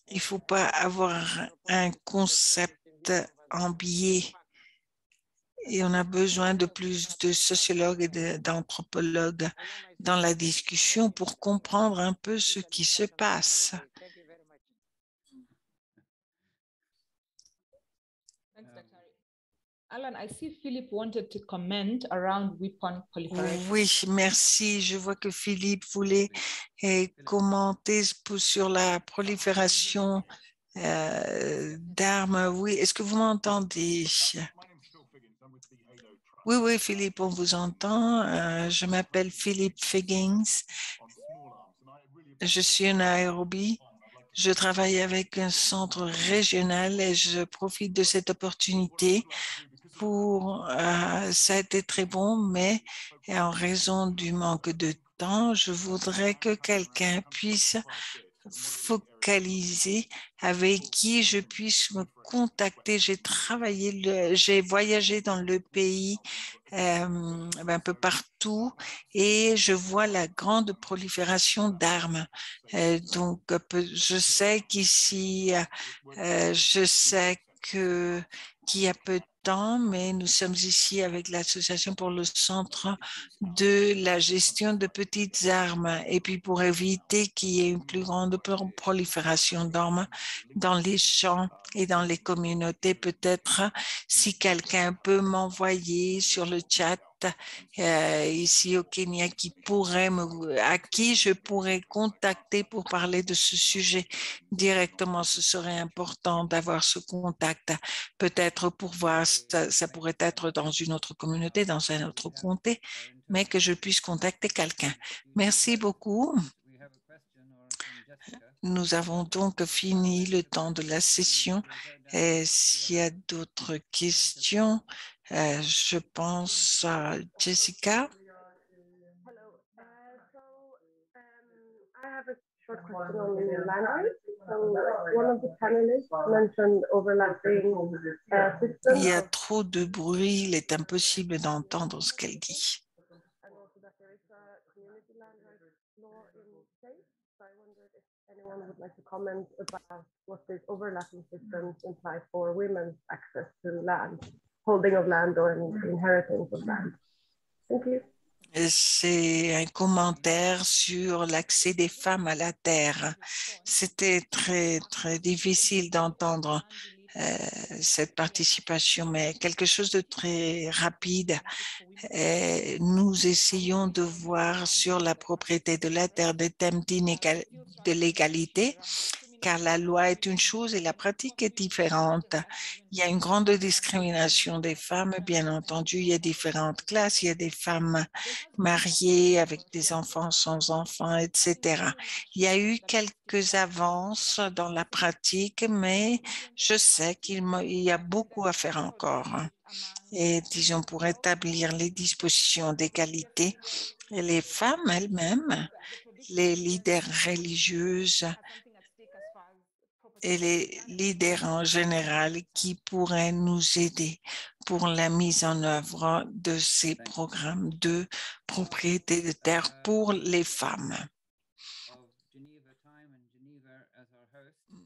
il ne faut pas avoir un concept en biais. Et on a besoin de plus de sociologues et d'anthropologues dans la discussion pour comprendre un peu ce qui se passe. Alan, I see Philip wanted to comment around weapon proliferation. Oui, merci. Je vois que Philippe voulait commenter sur la prolifération d'armes. Oui, est-ce que vous m'entendez? Oui, oui, Philippe, on vous entend. Je m'appelle Philippe Figgins. Je suis en Nairobi. Je travaille avec un centre régional et je profite de cette opportunité ça a été très bon, mais en raison du manque de temps, je voudrais que quelqu'un puisse focaliser avec qui je puisse me contacter. J'ai voyagé dans le pays un peu partout et je vois la grande prolifération d'armes. Donc, je sais qu'ici, qu'il y a temps, mais nous sommes ici avec l'Association pour le Centre de la gestion de petites armes et puis pour éviter qu'il y ait une plus grande prolifération d'armes dans les champs et dans les communautés. Peut-être si quelqu'un peut m'envoyer sur le chat ici au Kenya à qui je pourrais contacter pour parler de ce sujet directement. Ce serait important d'avoir ce contact, peut-être pour voir, ça pourrait être dans une autre communauté, dans un autre comté, mais que je puisse contacter quelqu'un. Merci beaucoup. Nous avons donc fini le temps de la session. S'il y a d'autres questions, je pense à Jessica. I have a short question on land rights. So one of the panelists mentioned overlapping systems. Il y a trop de bruit, il est impossible d'entendre ce qu'elle dit. And also that there is a community land rights law in place. So I wondered if anyone would like to comment about what these overlapping systems imply for women's access to land, holding of land or inheritance of land. Thank you. C'est un commentaire sur l'accès des femmes à la terre. C'était très difficile d'entendre cette participation, mais quelque chose de très rapide. Nous essayons de voir sur la propriété de la terre des thèmes de l'égalité, car la loi est une chose et la pratique est différente. Il y a une grande discrimination des femmes, bien entendu. Il y a différentes classes. Il y a des femmes mariées avec des enfants, sans enfants, etc. Il y a eu quelques avances dans la pratique, mais je sais qu'il y a beaucoup à faire encore. Et disons, pour établir les dispositions d'égalité, et les femmes elles-mêmes, les leaders religieuses, et les leaders en général qui pourraient nous aider pour la mise en œuvre de ces programmes de propriété de terre pour les femmes.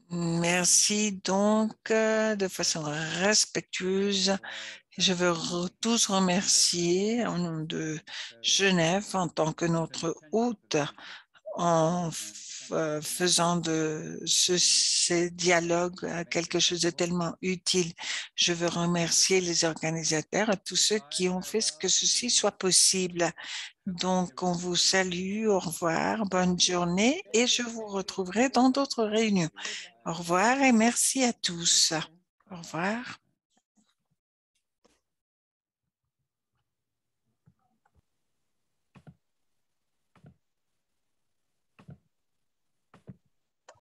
Merci donc de façon respectueuse. Je veux tous remercier au nom de Genève en tant que notre hôte en faisant de ce dialogue quelque chose de tellement utile. Je veux remercier les organisateurs et tous ceux qui ont fait que ceci soit possible. Donc, on vous salue, au revoir, bonne journée et je vous retrouverai dans d'autres réunions. Au revoir et merci à tous. Au revoir.